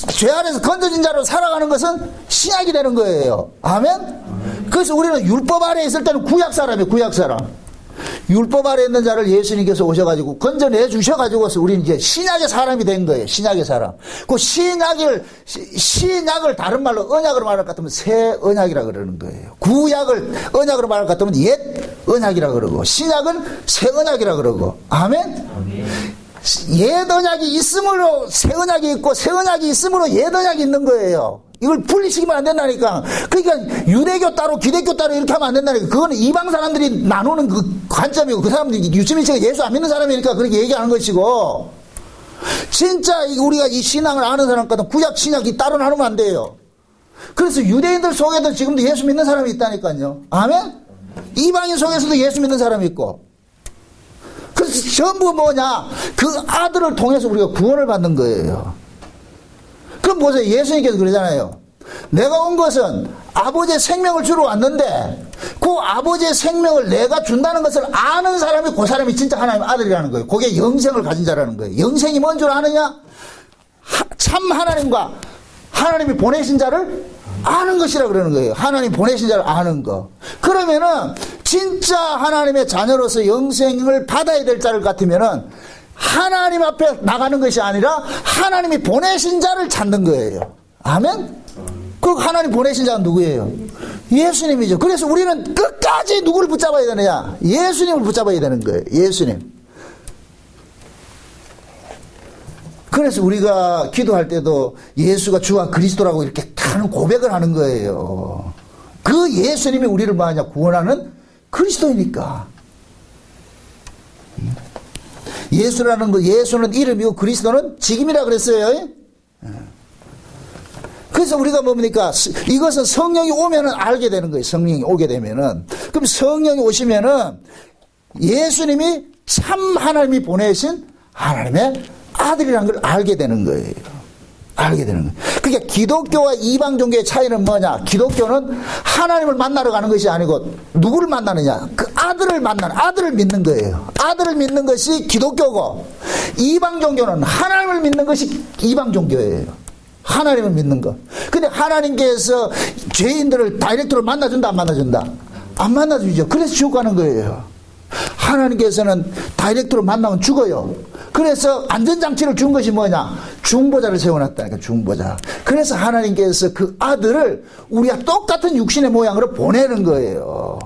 죄 안에서 건져진 자로 살아가는 것은 신약이 되는 거예요. 아멘? 그래서 우리는 율법 아래에 있을 때는 구약 사람이에요. 구약 사람. 율법 아래에 있는 자를 예수님께서 오셔가지고 건져내 주셔가지고서 우리는 이제 신약의 사람이 된 거예요. 신약의 사람. 그 신약을 다른 말로 언약으로 말할 것 같으면 새 언약이라 그러는 거예요. 구약을 언약으로 말할 것 같으면 옛 언약이라 그러고 신약은 새 언약이라 그러고. 아멘? 옛 언약이 있음으로 새 언약이 있고 새 언약이 있음으로 옛 언약이 있는 거예요. 이걸 분리시키면 안 된다니까. 그러니까 유대교 따로 기독교 따로 이렇게 하면 안 된다니까. 그거는 이방 사람들이 나누는 그 관점이고 그 사람들이 유시민 씨가 예수 안 믿는 사람이니까 그렇게 얘기하는 것이고 진짜 우리가 이 신앙을 아는 사람과는 구약 신약이 따로 나누면 안 돼요. 그래서 유대인들 속에도 지금도 예수 믿는 사람이 있다니까요. 아멘? 이방인 속에서도 예수 믿는 사람이 있고 그래서 전부 뭐냐 그 아들을 통해서 우리가 구원을 받는 거예요. 그럼 보세요. 예수님께서 그러잖아요. 내가 온 것은 아버지의 생명을 주러 왔는데 그 아버지의 생명을 내가 준다는 것을 아는 사람이 그 사람이 진짜 하나님의 아들이라는 거예요. 그게 영생을 가진 자라는 거예요. 영생이 뭔 줄 아느냐? 참 하나님과 하나님이 보내신 자를 아는 것이라 그러는 거예요. 하나님 보내신 자를 아는 거. 그러면은 진짜 하나님의 자녀로서 영생을 받아야 될 자를 같으면은 하나님 앞에 나가는 것이 아니라 하나님이 보내신 자를 찾는 거예요. 아멘? 그 하나님 보내신 자는 누구예요? 예수님이죠. 그래서 우리는 끝까지 누구를 붙잡아야 되느냐? 예수님을 붙잡아야 되는 거예요. 예수님. 그래서 우리가 기도할 때도 예수가 주와 그리스도라고 이렇게 하는 고백을 하는 거예요. 그 예수님이 우리를 뭐하냐? 구원하는 그리스도이니까. 예수라는 거, 예수는 이름이고 그리스도는 직임이라 그랬어요. 그래서 우리가 뭡니까? 이것은 성령이 오면은 알게 되는 거예요. 성령이 오게 되면은. 그럼 성령이 오시면은 예수님이 참 하나님이 보내신 하나님의 아들이라는 걸 알게 되는 거예요. 알게 되는 거예요. 그러니까 기독교와 이방 종교의 차이는 뭐냐? 기독교는 하나님을 만나러 가는 것이 아니고 누구를 만나느냐? 그 아들을 만나는, 아들을 믿는 거예요. 아들을 믿는 것이 기독교고 이방 종교는 하나님을 믿는 것이 이방 종교예요. 하나님을 믿는 거. 근데 하나님께서 죄인들을 다이렉트로 만나준다, 안 만나준다? 안 만나주죠. 그래서 지옥 가는 거예요. 하나님께서는 다이렉트로 만나면 죽어요. 그래서 안전장치를 준 것이 뭐냐? 중보자를 세워놨다니까, 중보자. 그래서 하나님께서 그 아들을 우리가 똑같은 육신의 모양으로 보내는 거예요.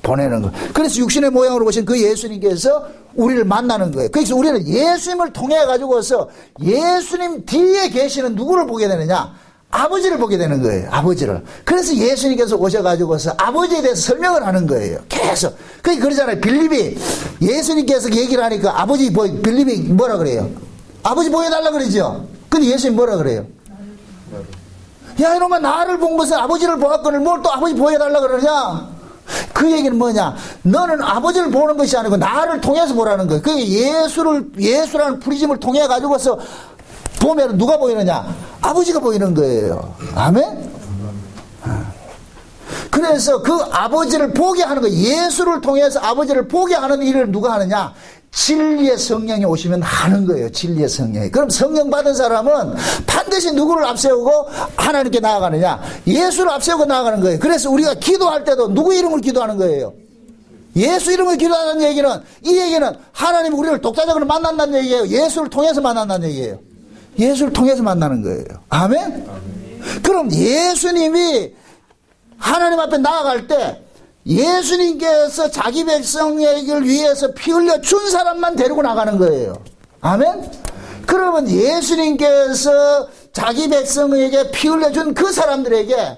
보내는 거. 그래서 육신의 모양으로 보신 그 예수님께서 우리를 만나는 거예요. 그래서 우리는 예수님을 통해 가지고서 예수님 뒤에 계시는 누구를 보게 되느냐? 아버지를 보게 되는 거예요. 아버지를. 그래서 예수님께서 오셔가지고서 아버지에 대해서 설명을 하는 거예요. 계속. 그러잖아요. 빌립이 예수님께서 얘기를 하니까 아버지 빌립이 뭐라 그래요? 아버지 보여달라 그러죠. 근데 예수님 뭐라 그래요? 야 이놈아 나를 본 것은 아버지를 보았거늘 뭘 또 아버지 보여달라 그러냐? 그 얘기는 뭐냐? 너는 아버지를 보는 것이 아니고 나를 통해서 보라는 거예요. 그게 예수라는 프리즘을 통해 가지고서 보면 누가 보이느냐? 아버지가 보이는 거예요. 아멘? 그래서 그 아버지를 보게 하는 거예요. 예수를 통해서 아버지를 보게 하는 일을 누가 하느냐? 진리의 성령이 오시면 하는 거예요. 진리의 성령이. 그럼 성령 받은 사람은 반드시 누구를 앞세우고 하나님께 나아가느냐? 예수를 앞세우고 나아가는 거예요. 그래서 우리가 기도할 때도 누구 이름을 기도하는 거예요? 예수 이름을 기도하는 얘기는, 이 얘기는 하나님 우리를 독자적으로 만난다는 얘기예요. 예수를 통해서 만난다는 얘기예요. 예수를 통해서 만나는 거예요. 아멘? 그럼 예수님이 하나님 앞에 나아갈 때 예수님께서 자기 백성을 위해서 피 흘려 준 사람만 데리고 나가는 거예요. 아멘? 그러면 예수님께서 자기 백성에게 피 흘려 준 그 사람들에게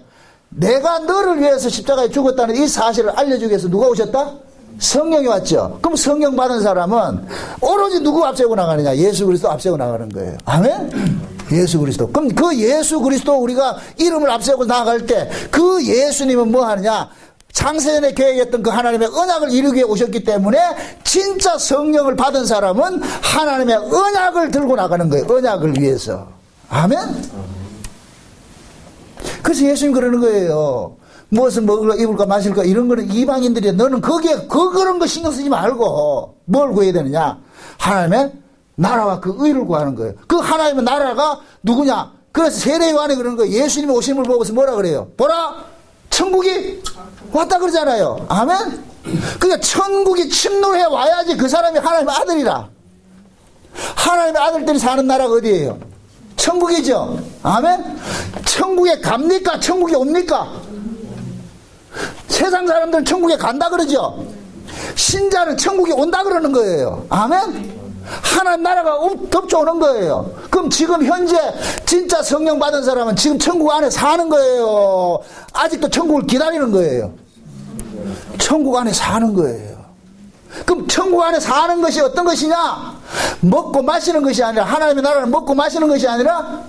내가 너를 위해서 십자가에 죽었다는 이 사실을 알려주기 위해서 누가 오셨다? 성령이 왔죠. 그럼 성령 받은 사람은 오로지 누구 앞세우고 나가느냐? 예수 그리스도 앞세우고 나가는 거예요. 아멘? 예수 그리스도. 그럼 그 예수 그리스도 우리가 이름을 앞세우고 나아갈 때 그 예수님은 뭐 하느냐? 창세전에 계획했던 그 하나님의 언약을 이루기 위해 오셨기 때문에 진짜 성령을 받은 사람은 하나님의 언약을 들고 나가는 거예요. 언약을 위해서. 아멘? 그래서 예수님 그러는 거예요. 무엇을 먹을까 입을까 마실까 이런 거는 이방인들이야. 너는 거기에 그런 거 신경 쓰지 말고 뭘 구해야 되느냐? 하나님의 나라와 그 의를 구하는 거예요. 그 하나님의 나라가 누구냐? 그래서 세례 요한이 그러는 거예요. 예수님이 오신 걸 보고서 뭐라 그래요? 보라, 천국이 왔다 그러잖아요. 아멘? 그러니까 천국이 침노해 와야지 그 사람이 하나님의 아들이라. 하나님의 아들들이 사는 나라가 어디예요? 천국이죠. 아멘? 천국에 갑니까? 천국에 옵니까? 세상 사람들은 천국에 간다 그러죠. 신자는 천국에 온다 그러는 거예요. 아멘? 하나님 나라가 덮쳐오는 거예요. 그럼 지금 현재 진짜 성령 받은 사람은 지금 천국 안에 사는 거예요. 아직도 천국을 기다리는 거예요. 천국 안에 사는 거예요. 그럼 천국 안에 사는 것이 어떤 것이냐? 먹고 마시는 것이 아니라, 하나님의 나라를 먹고 마시는 것이 아니라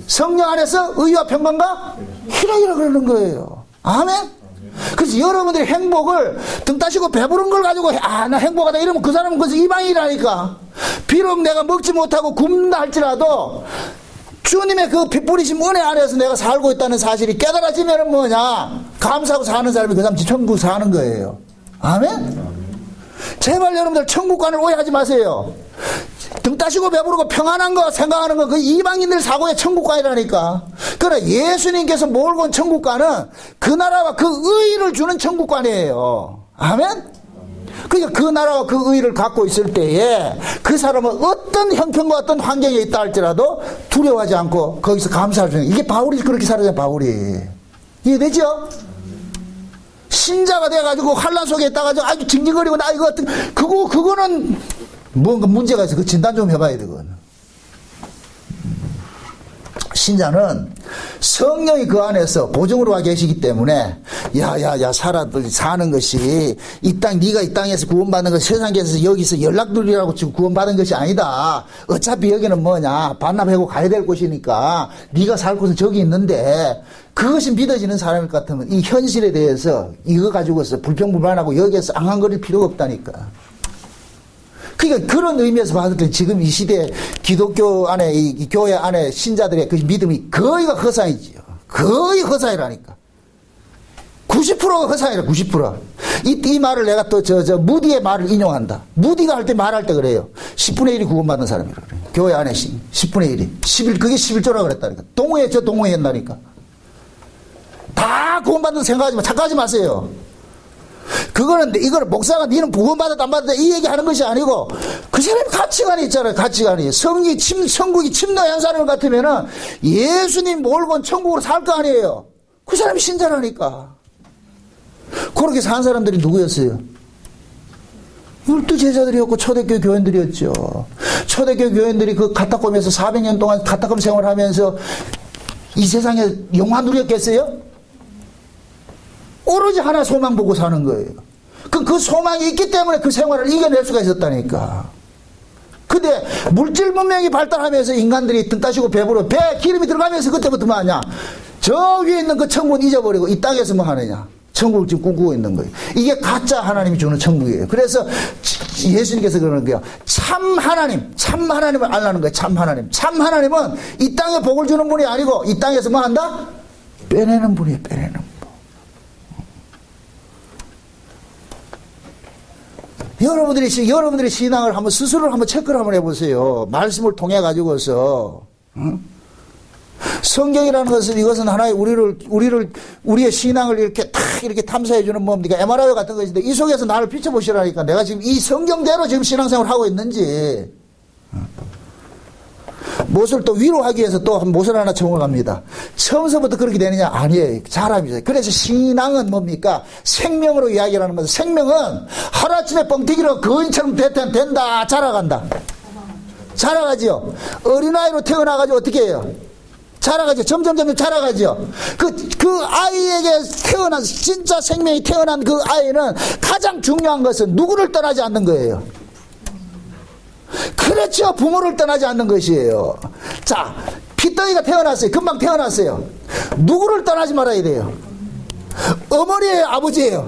성령 안에서 의와 평강과 희락이라 그러는 거예요. 아멘? 그래서 여러분들이 행복을 등 따시고 배부른 걸 가지고 나 행복하다 이러면 그 사람은 그것이 이방인이라니까. 비록 내가 먹지 못하고 굶는다 할지라도 주님의 그 피 뿌리신 은혜 안에서 내가 살고 있다는 사실이 깨달아지면은 뭐냐? 감사하고 사는 사람이 그 사람 천국 사는 거예요. 아멘? 제발 여러분들 천국관을 오해하지 마세요. 등 따시고 배부르고 평안한 거 생각하는 거 그 이방인들 사고의 천국관이라니까. 그러나 예수님께서 몰고 온 천국관은 그 나라와 그 의의를 주는 천국관이에요. 아멘? 그러니까 그 나라와 그 의의를 갖고 있을 때에 그 사람은 어떤 형편과 어떤 환경에 있다 할지라도 두려워하지 않고 거기서 감사할 수 있는, 이게 바울이 그렇게 살았잖아요. 바울이. 이해되죠? 신자가 돼가지고 환란 속에 있다가지고 아주 징징거리고 나 이거 어떤 그거는 뭔가 문제가 있어. 그 진단 좀 해봐야 되거든. 신자는 성령이 그 안에서 보증으로 와 계시기 때문에 야야야 사는 것이 이 땅, 네가 이 땅에서 구원받는 것, 세상에서 여기서 연락들이라고 지금 구원받은 것이 아니다. 어차피 여기는 뭐냐, 반납하고 가야 될 곳이니까 네가 살 곳은 저기 있는데, 그것이 믿어지는 사람일 것 같으면 이 현실에 대해서 이거 가지고서 불평불만하고 여기에서 앙앙거릴 필요가 없다니까. 그러니까 그런 의미에서 봤을 때 지금 이 시대 기독교 안에, 이 교회 안에 신자들의 그 믿음이 거의가 허상이지요. 거의 허상이라니까. 90%가 허상이라, 90%. 이 말을 내가 또 무디의 말을 인용한다. 무디가 할 때 말할 때 그래요. 10분의 1이 구원받는 사람이라 그래요. 교회 안에 10분의 1이. 그게 11조라 그랬다니까. 동호회 한다니까. 다 구원받는 생각하지 마. 착각하지 마세요. 이거는 목사가 니는 구원받았다 안 받았다 이 얘기 하는 것이 아니고, 그 사람의 가치관이 있잖아요. 가치관이. 천국이 침노한 사람 같으면은 예수님 몰고 온 천국으로 살 거 아니에요. 그 사람이 신자라니까. 그렇게 산 사람들이 누구였어요? 12제자들이었고 초대교회 교인들이었죠. 초대교회 교인들이 그 가타콤에서 400년 동안 가타콤 생활하면서 이 세상에 영화 누렸겠어요? 오로지 하나 소망 보고 사는 거예요. 그 소망이 있기 때문에 그 생활을 이겨낼 수가 있었다니까. 근데 물질 문명이 발달하면서 인간들이 등 따시고 배부르고 배에 기름이 들어가면서 그때부터 뭐 하냐? 저 위에 있는 그 천국은 잊어버리고 이 땅에서 뭐 하느냐? 천국을 지금 꿈꾸고 있는 거예요. 이게 가짜 하나님이 주는 천국이에요. 그래서 예수님께서 그러는 거예요. 참 하나님을 알라는 거예요. 참 하나님. 참 하나님은 이 땅에 복을 주는 분이 아니고 이 땅에서 뭐 한다? 빼내는 분이에요. 빼내는 분. 여러분들이 신앙을 한번 스스로 한번 체크를 한번 해보세요. 말씀을 통해 가지고서. 성경이라는 것은, 이것은 하나의 우리의 신앙을 이렇게 탐사해주는 뭡니까? MRI 같은 것인데, 이 속에서 나를 비춰보시라니까. 내가 지금 이 성경대로 지금 신앙생활을 하고 있는지. 못을 또 위로하기 위해서 또 못을 하나 청어갑니다. 처음서부터 그렇게 되느냐? 아니에요. 사람이죠. 그래서 신앙은 뭡니까? 생명으로 이야기를 하는 거죠. 생명은 하루아침에 뻥튀기로 거인처럼 된다, 자라간다. 자라가죠. 어린아이로 태어나가지고 어떻게 해요? 자라가죠. 점점 자라가죠. 그 아이에게 태어난, 진짜 생명이 태어난 그 아이는 가장 중요한 것은 누구를 떠나지 않는 거예요. 그렇죠. 부모를 떠나지 않는 것이에요. 자, 핏덩이가 태어났어요. 금방 태어났어요. 누구를 떠나지 말아야 돼요? 어머니예요, 아버지예요?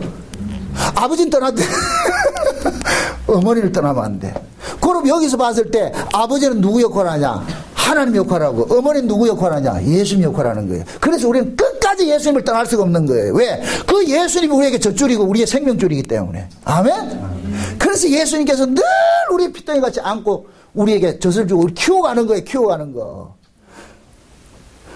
아버지는 떠났대. 어머니를 떠나면 안 돼. 그럼 여기서 봤을 때 아버지는 누구 역할을 하냐? 하나님 역할하고, 어머니는 누구 역할하냐? 예수님 역할하는 거예요. 그래서 우리는 끝까지 예수님을 떠날 수가 없는 거예요. 왜? 그 예수님이 우리에게 젖줄이고 우리의 생명줄이기 때문에. 아멘? 그래서 예수님께서 늘 우리의 피덩이 같이 안고 우리에게 젖을 주고 우리 키워가는 거예요. 키워가는 거.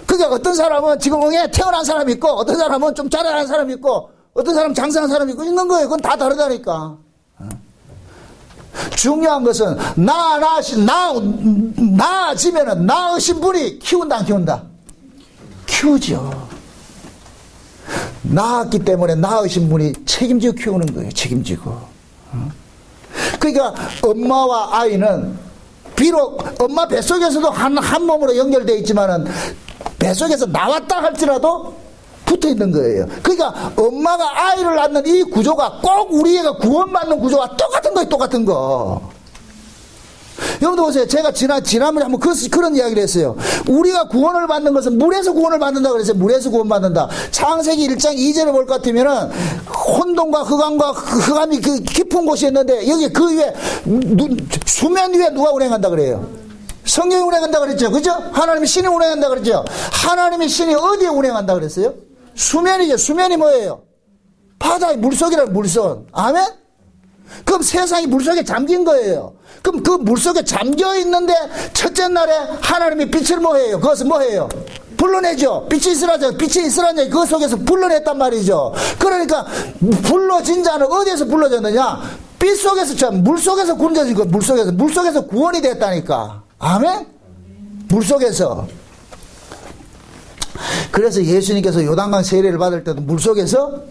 그러니까 어떤 사람은 지금 응에 태어난 사람이 있고, 어떤 사람은 좀 자라난 사람이 있고, 어떤 사람은 장성한 사람이 있고 있는 거예요. 그건 다 다르다니까. 중요한 것은 나아지면은 낳으신 분이 키운다 안 키운다? 키우죠. 낳았기 때문에 낳으신 분이 책임지고 키우는 거예요. 책임지고. 그러니까 엄마와 아이는 비록 엄마 뱃속에서도 한 몸으로 연결되어 있지만은 뱃속에서 나왔다 할지라도 붙어 있는 거예요. 그러니까 엄마가 아이를 낳는 이 구조가 꼭 우리가 구원받는 구조와 똑같은 거예요. 똑같은 거. 여러분들 보세요. 제가 지난번에 한번 그런 이야기를 했어요. 우리가 구원을 받는 것은 물에서 구원을 받는다 그랬어요. 물에서 구원받는다. 창세기 1장 2절을 볼 것 같으면은 혼돈과 흑암이 그 깊은 곳이 있는데 여기 그 위에 수면 위에 누가 운행한다 그래요? 성령이 운행한다 그랬죠. 그죠? 하나님이 신이 운행한다 그랬죠. 하나님의 신이 어디에 운행한다 그랬어요? 수면이죠. 수면이 뭐예요? 바다의 물속이라는 물선. 아멘? 그럼 세상이 물속에 잠긴 거예요. 그럼 그 물속에 잠겨 있는데 첫째 날에 하나님이 빛을 뭐해요? 그것은 뭐해요? 불러내죠. 빛이 있으라죠. 빛이 있으라냐. 그 속에서 불러냈단 말이죠. 그러니까 불러진 자는 어디에서 불러졌느냐? 빛 속에서, 물 속에서 구원진 거. 물속에서 구원이 됐다니까. 아멘? 물속에서. 그래서 예수님께서 요단강 세례를 받을 때도 물속에서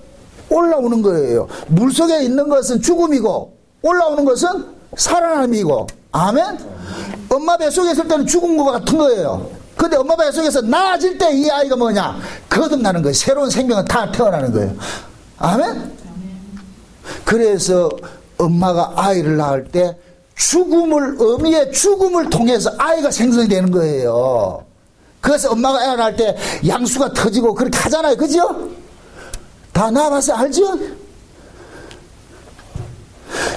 올라오는 거예요. 물속에 있는 것은 죽음이고 올라오는 것은 살아남이고. 아멘? 엄마 뱃속에 있을 때는 죽은 것 같은 거예요. 근데 엄마 뱃속에서 나아질 때 이 아이가 뭐냐? 거듭나는 거예요. 새로운 생명은 다 태어나는 거예요. 아멘? 그래서 엄마가 아이를 낳을 때 어미의 죽음을 통해서 아이가 생성이 되는 거예요. 그래서 엄마가 애 낳을 때 양수가 터지고 그렇게 하잖아요. 그죠? 다 낳아봤어요. 알죠?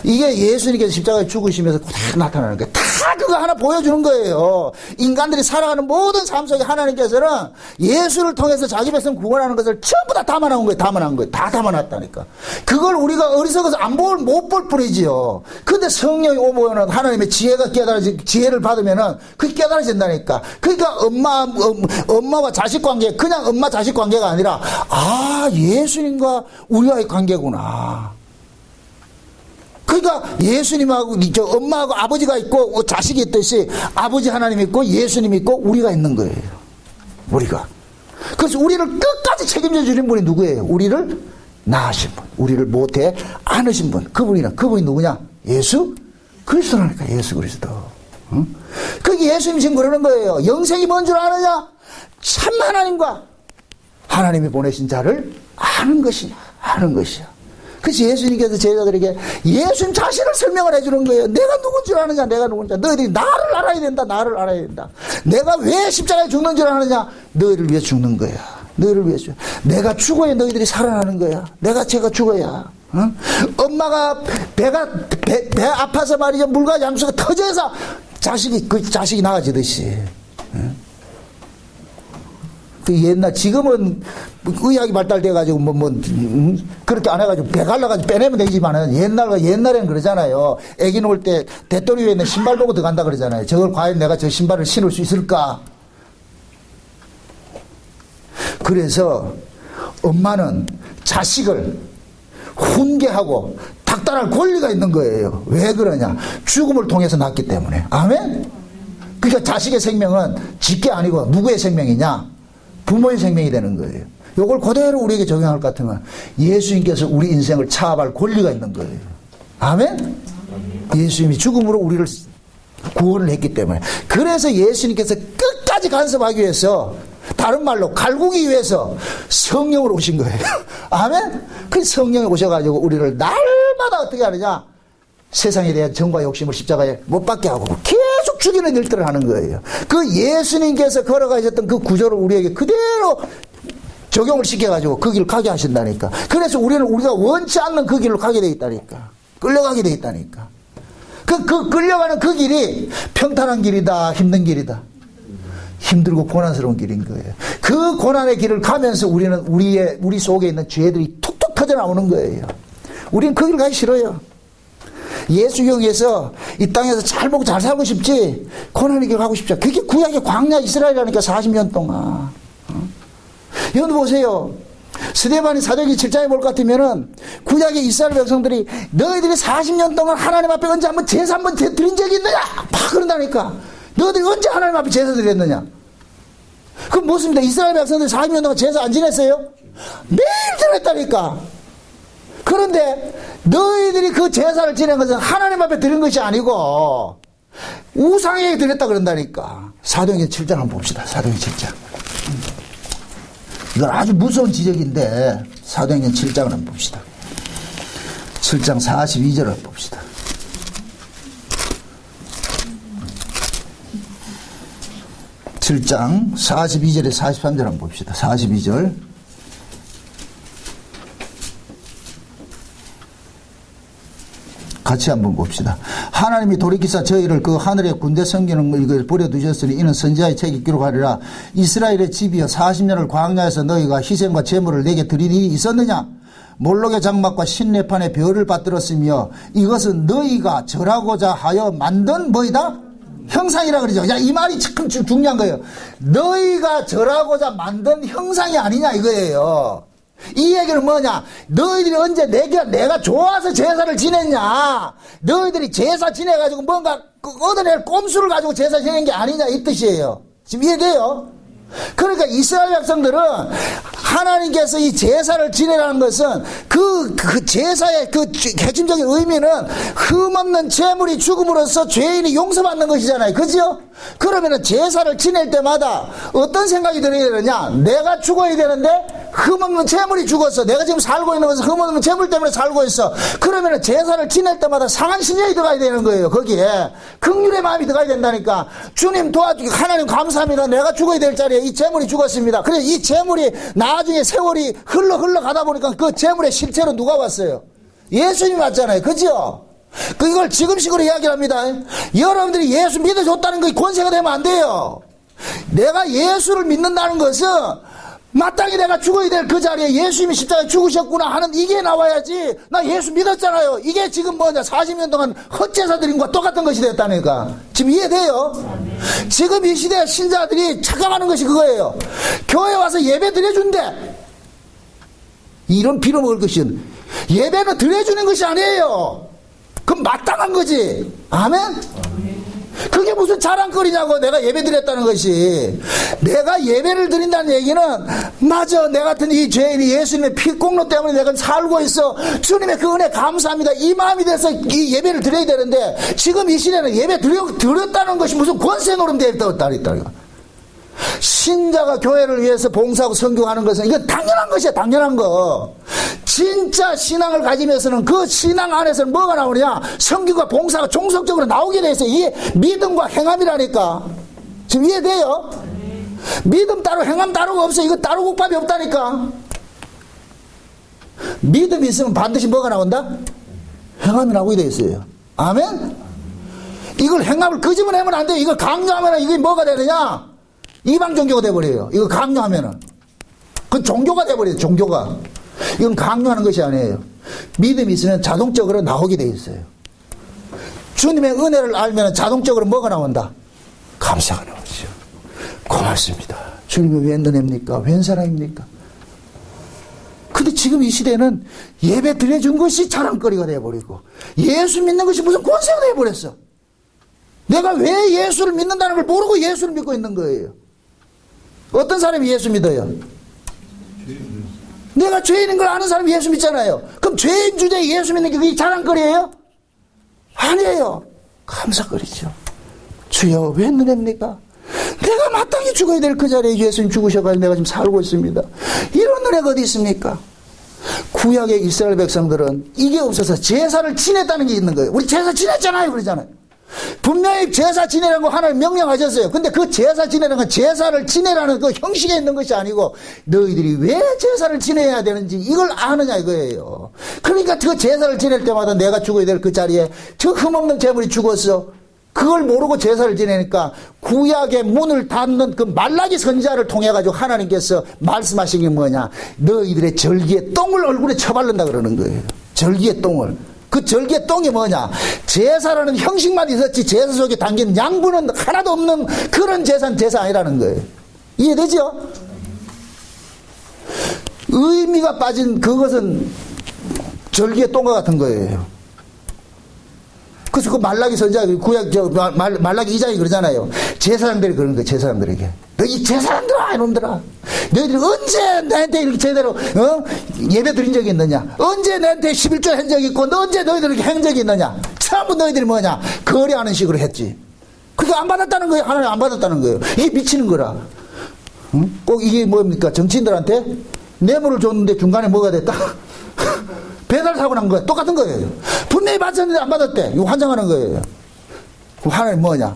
이게 예수님께서 십자가에 죽으시면서 다 나타나는 거예요. 다 그거 하나 보여주는 거예요. 인간들이 살아가는 모든 삶 속에 하나님께서는 예수를 통해서 자기 백성 구원하는 것을 전부 다 담아놓은 거예요. 담아놓은 거예요. 다 담아놨다니까. 그걸 우리가 어리석어서 못 볼 뿐이지요. 근데 성령이 오면은 하나님의 지혜를 받으면은 그게 깨달아진다니까. 그러니까 엄마와 자식 관계, 그냥 엄마 자식 관계가 아니라, 예수님과 우리와의 관계구나. 그러니까 예수님하고 엄마하고 아버지가 있고 자식이 있듯이 아버지 하나님 있고 예수님 있고 우리가 있는 거예요. 우리가. 그래서 우리를 끝까지 책임져 주는 분이 누구예요? 우리를 낳으신 분, 우리를 못해 안으신 분. 그분이 누구냐? 예수 그리스도라니까. 예수 그리스도. 응? 그게 예수님 지금 그러는 거예요. 영생이 뭔 줄 아느냐? 참 하나님과 하나님이 보내신 자를 아는 것이야. 그래서 예수님께서 제자들에게 예수님 자신을 설명을 해주는 거예요. 내가 누군 줄 아느냐? 내가 누군 줄 아느냐? 너희들이 나를 알아야 된다. 내가 왜 십자가에 죽는 줄 아느냐? 너희를 위해 죽는 거야. 내가 죽어야 너희들이 살아나는 거야. 제가 죽어야. 응? 엄마가 배 아파서 말이죠. 물과 양수가 터져서 자식이 나아지듯이. 응? 지금은 의학이 발달돼가지고 그렇게 안 해가지고 배 갈라가지고 빼내면 되지만은 옛날에는 그러잖아요. 애기 놓을 때 대토리 위에 있는 신발 보고 들어간다 그러잖아요. 저걸 과연 내가 저 신발을 신을 수 있을까? 그래서 엄마는 자식을 훈계하고 닥달할 권리가 있는 거예요. 왜 그러냐? 죽음을 통해서 낳기 때문에. 아멘? 그러니까 자식의 생명은 지게 아니고 누구의 생명이냐? 부모의 생명이 되는 거예요. 이걸 그대로 우리에게 적용할 것 같으면 예수님께서 우리 인생을 차압할 권리가 있는 거예요. 아멘? 예수님이 죽음으로 우리를 구원을 했기 때문에. 그래서 예수님께서 끝까지 간섭하기 위해서, 다른 말로 갈구기 위해서 성령으로 오신 거예요. 아멘? 그 성령이 오셔가지고 우리를 날마다 어떻게 하느냐? 세상에 대한 정과 욕심을 십자가에 못 받게 하고 계속 죽이는 일들을 하는 거예요. 그 예수님께서 걸어가셨던 그 구조를 우리에게 그대로 적용을 시켜가지고 그 길을 가게 하신다니까. 그래서 우리가 원치 않는 그 길로 가게 돼 있다니까. 끌려가게 돼 있다니까. 그 끌려가는 그 길이 평탄한 길이다, 힘든 길이다. 힘들고 고난스러운 길인 거예요. 그 고난의 길을 가면서 우리는 우리 속에 있는 죄들이 툭툭 터져 나오는 거예요. 우리는 그 길 가기 싫어요. 예수경에서 이 땅에서 잘 먹고 잘 살고 싶지 고난의 길 가고 싶지 않아. 그게 구약의 광야 이스라엘이라니까 40년 동안. 여러분 보세요. 스데반이 사도행전 7장에 볼 것 같으면은 구약의 이스라엘 백성들이 너희들이 40년 동안 하나님 앞에 언제 한번 제사 한번 드린 적이 있느냐 막 그런다니까. 너희들이 언제 하나님 앞에 제사 드렸느냐. 그럼 무엇입니까? 이스라엘 백성들이 40년 동안 제사 안 지냈어요? 매일 드렸다니까. 그런데 너희들이 그 제사를 지낸 것은 하나님 앞에 드린 것이 아니고 우상에게 드렸다 그런다니까. 사도행전 7장 한번 봅시다. 사도행전 7장. 이건 아주 무서운 지적인데 사도행전 7장을 한번 봅시다. 7장 42절을 한번 봅시다. (7장) 42절에 43절 한번 봅시다. 42절 같이 한번 봅시다. 하나님이 돌이키사 저희를 그 하늘의 군대 섬기는 이걸 버려두셨으니 이는 선지자의 책이 기록하리라. 이스라엘의 집이여 40년을 광야에서 너희가 희생과 제물을 내게 드린 일이 있었느냐. 몰록의 장막과 신뢰판의 별을 받들었으며 이것은 너희가 절하고자 하여 만든 뭐이다? 형상이라 그러죠. 야, 이 말이 참 중요한 거예요. 너희가 절하고자 만든 형상이 아니냐 이거예요. 이 얘기는 뭐냐? 너희들이 언제 내가 좋아서 제사를 지냈냐? 너희들이 제사 지내가지고 뭔가 얻어낼 꼼수를 가지고 제사 지낸 게 아니냐 이 뜻이에요. 지금 이해돼요? 그러니까 이스라엘 백성들은 하나님께서 이 제사를 지내라는 것은 그 제사의 그 핵심적인 의미는 흠없는 제물이 죽음으로써 죄인이 용서받는 것이잖아요. 그죠? 그러면은 제사를 지낼 때마다 어떤 생각이 들어야 되느냐? 내가 죽어야 되는데 흠없는 제물이 죽었어. 내가 지금 살고 있는 것은 흠없는 제물 때문에 살고 있어. 그러면은 제사를 지낼 때마다 상한 신령이 들어가야 되는 거예요. 거기에 긍휼의 마음이 들어가야 된다니까. 주님 도와주기 하나님 감사합니다. 내가 죽어야 될 자리에 이 제물이 죽었습니다. 그래서 이 제물이 나중에 세월이 흘러가다 보니까 그 제물의 실체로 누가 왔어요? 예수님이 왔잖아요. 그죠? 이걸 지금식으로 이야기를 합니다. 여러분들이 예수 믿어줬다는 게 권세가 되면 안 돼요. 내가 예수를 믿는다는 것은 마땅히 내가 죽어야 될 그 자리에 예수님이 십자가에 죽으셨구나 하는 이게 나와야지. 나 예수 믿었잖아요. 이게 지금 뭐냐 40년 동안 헛제사 드린 것과 똑같은 것이 됐다니까. 지금 이해돼요? 지금 이 시대 신자들이 착각하는 것이 그거예요. 교회 와서 예배 드려준대. 이런 빌어먹을 것은 예배는 드려주는 것이 아니에요. 그럼 마땅한 거지. 아멘? 그게 무슨 자랑거리냐고. 내가 예배 드렸다는 것이. 내가 예배를 드린다는 얘기는 맞아 내 같은 이 죄인이 예수님의 피공로 때문에 내가 살고 있어. 주님의 그 은혜 감사합니다. 이 마음이 돼서 이 예배를 드려야 되는데 지금 이 시대는 예배 드렸다는 것이 무슨 권세 노름 되었다. 신자가 교회를 위해서 봉사하고 선교하는 것은 이건 당연한 것이야. 당연한 거. 진짜 신앙을 가지면서는 그 신앙 안에서는 뭐가 나오느냐? 선교가 봉사가 종속적으로 나오게 돼 있어요. 이게 믿음과 행함이라니까. 지금 이해돼요? 믿음 따로 행함 따로가 없어. 이거 따로 국밥이 없다니까. 믿음이 있으면 반드시 뭐가 나온다? 행함이 나오게 돼 있어요. 아멘? 이걸 행함을 끄집어내면 안 돼요. 이걸 강요하면 이게 뭐가 되느냐? 이방 종교가 돼버려요. 이거 강요하면은. 그건 종교가 돼버려요. 종교가. 이건 강요하는 것이 아니에요. 믿음이 있으면 자동적으로 나오게 돼 있어요. 주님의 은혜를 알면 자동적으로 뭐가 나온다? 감사가 나오죠. 고맙습니다. 주님이 웬 은혜입니까? 웬 사랑입니까? 근데 지금 이 시대는 예배 드려준 것이 자랑거리가 돼버리고 예수 믿는 것이 무슨 권세가 돼버렸어. 내가 왜 예수를 믿는다는 걸 모르고 예수를 믿고 있는 거예요. 어떤 사람이 예수 믿어요? 내가 죄인인 걸 아는 사람이 예수 믿잖아요. 그럼 죄인 주제에 예수 믿는 게 그게 자랑거리예요? 아니에요. 감사거리죠. 주여 웬 은혜입니까? 내가 마땅히 죽어야 될 그 자리에 예수님 죽으셔가지고 내가 지금 살고 있습니다. 이런 은혜가 어디 있습니까? 구약의 이스라엘 백성들은 이게 없어서 제사를 지냈다는 게 있는 거예요. 우리 제사 지냈잖아요. 그러잖아요. 분명히 제사 지내라는 거 하나님 명령하셨어요. 근데 그 제사 지내라는 건 제사를 지내라는 그 형식에 있는 것이 아니고 너희들이 왜 제사를 지내야 되는지 이걸 아느냐 이거예요. 그러니까 그 제사를 지낼 때마다 내가 죽어야 될 그 자리에 저 흠없는 제물이 죽었어. 그걸 모르고 제사를 지내니까 구약의 문을 닫는 그 말라기 선지자를 통해 가지고 하나님께서 말씀하신 게 뭐냐? 너희들의 절기의 똥을 얼굴에 쳐바른다 그러는 거예요. 절기의 똥을. 그 절기의 똥이 뭐냐? 제사라는 형식만 있었지 제사 속에 담긴 양분은 하나도 없는 그런 제사 아니라는 거예요. 이해되죠? 의미가 빠진 그것은 절기의 똥과 같은 거예요. 그래서 그 말라기 선지자 구약 말라기 2장이 그러잖아요. 제사장들이 그러는 거예요. 제사장들에게 너희 제사장들아 이놈들아, 너희들이 언제 나한테 이렇게 제대로 예배 드린 적이 있느냐? 언제 나한테 11조 한 적이 있고 언제 너희들 이렇게 한 적이 있느냐? 전부 너희들이 뭐냐? 거래하는 식으로 했지. 그게 안 받았다는 거예요. 하나님 안 받았다는 거예요. 이게 미치는 거라. 꼭 이게 뭡니까? 정치인들한테 뇌물을 줬는데 중간에 뭐가 됐다? 배달 사고 난 거야. 똑같은 거예요. 분명히 받았는데 안 받았대. 이거 환장하는 거예요. 그럼 하나님 뭐냐?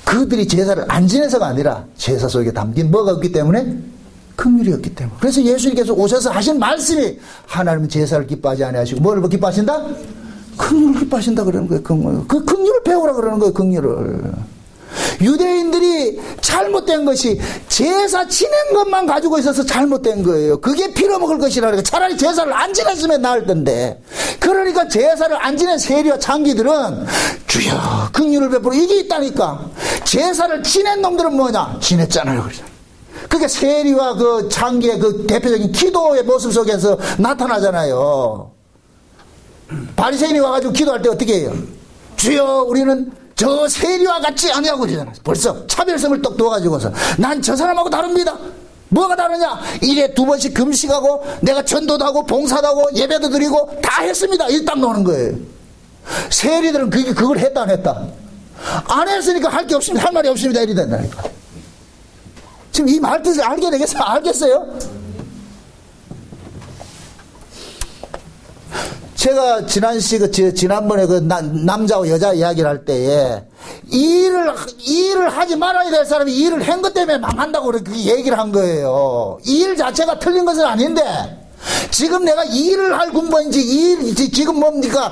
그들이 제사를 안 지내서가 아니라 제사 속에 담긴 뭐가 없기 때문에? 긍휼이 없기 때문에. 그래서 예수님께서 오셔서 하신 말씀이 하나님은 제사를 기뻐하지 아니하시고 뭐를 기뻐하신다? 긍휼을 기뻐하신다 그러는 거예요. 긍휼. 그 긍휼을 배우라 그러는 거예요. 긍휼을. 유대인들이 잘못된 것이 제사 지낸 것만 가지고 있어서 잘못된 거예요. 그게 빌어먹을 것이라니까. 차라리 제사를 안 지냈으면 나을 텐데. 그러니까 제사를 안 지낸 세리와 창기들은 주여 긍휼을 베풀어 이게 있다니까. 제사를 지낸 놈들은 뭐냐? 지냈잖아요. 그게 세리와 그 창기의 그 대표적인 기도의 모습 속에서 나타나잖아요. 바리새인이 와가지고 기도할 때 어떻게 해요? 주여 우리는 저 세리와 같지 아니하고 그러잖아요. 벌써 차별성을 떡 두어가지고서 난 저 사람하고 다릅니다. 뭐가 다르냐? 일에 2번씩 금식하고 내가 전도도 하고 봉사도 하고 예배도 드리고 다 했습니다. 이 딱 나오는 거예요. 세리들은 그걸 했다 안 했다? 안 했으니까 할 게 없습니다. 할 말이 없습니다. 이리 된다니까. 지금 이 말 뜻을 알게 되겠어요? 알겠어요? 제가 지난번에 그 남자와 여자 이야기를 할 때에 일을 하지 말아야 될 사람이 일을 한 것 때문에 망한다고 그렇게 얘기를 한 거예요. 일 자체가 틀린 것은 아닌데 지금 내가 일을 할 군번인지 지금 뭡니까?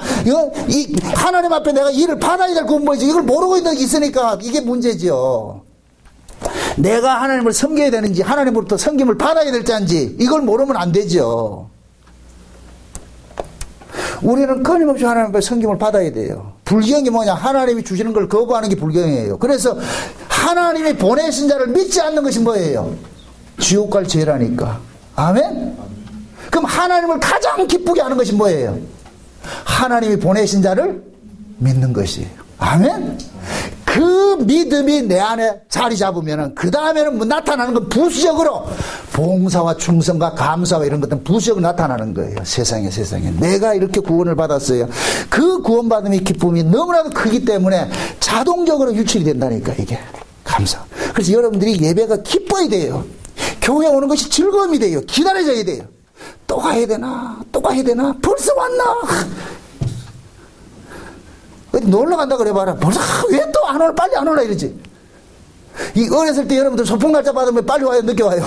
하나님 앞에 내가 일을 받아야 될 군번인지 이걸 모르고 있는 게 있으니까 이게 문제죠. 내가 하나님을 섬겨야 되는지 하나님으로부터 섬김을 받아야 될지 이걸 모르면 안 되죠. 우리는 끊임없이 하나님 앞에 섬김을 받아야 돼요. 불경이 뭐냐? 하나님이 주시는 걸 거부하는 게 불경이에요. 그래서 하나님이 보내신 자를 믿지 않는 것이 뭐예요? 지옥 갈 죄라니까. 아멘? 그럼 하나님을 가장 기쁘게 하는 것이 뭐예요? 하나님이 보내신 자를 믿는 것이에요. 아멘? 그 믿음이 내 안에 자리 잡으면은 그 다음에는 나타나는 건 부수적으로 봉사와 충성과 감사와 이런 것들은 부수적으로 나타나는 거예요. 세상에 내가 이렇게 구원을 받았어요. 그 구원받음의 기쁨이 너무나도 크기 때문에 자동적으로 유출이 된다니까. 이게 감사. 그래서 여러분들이 예배가 기뻐야 돼요. 교회 오는 것이 즐거움이 돼요. 기다려져야 돼요. 또 가야 되나 벌써 왔나. 어디 놀러 간다 그래봐라. 벌써 왜 또 안 올라? 빨리 안 올라 이러지. 이 어렸을 때 여러분들 소풍 날짜 받으면 빨리 와요? 늦게 와요?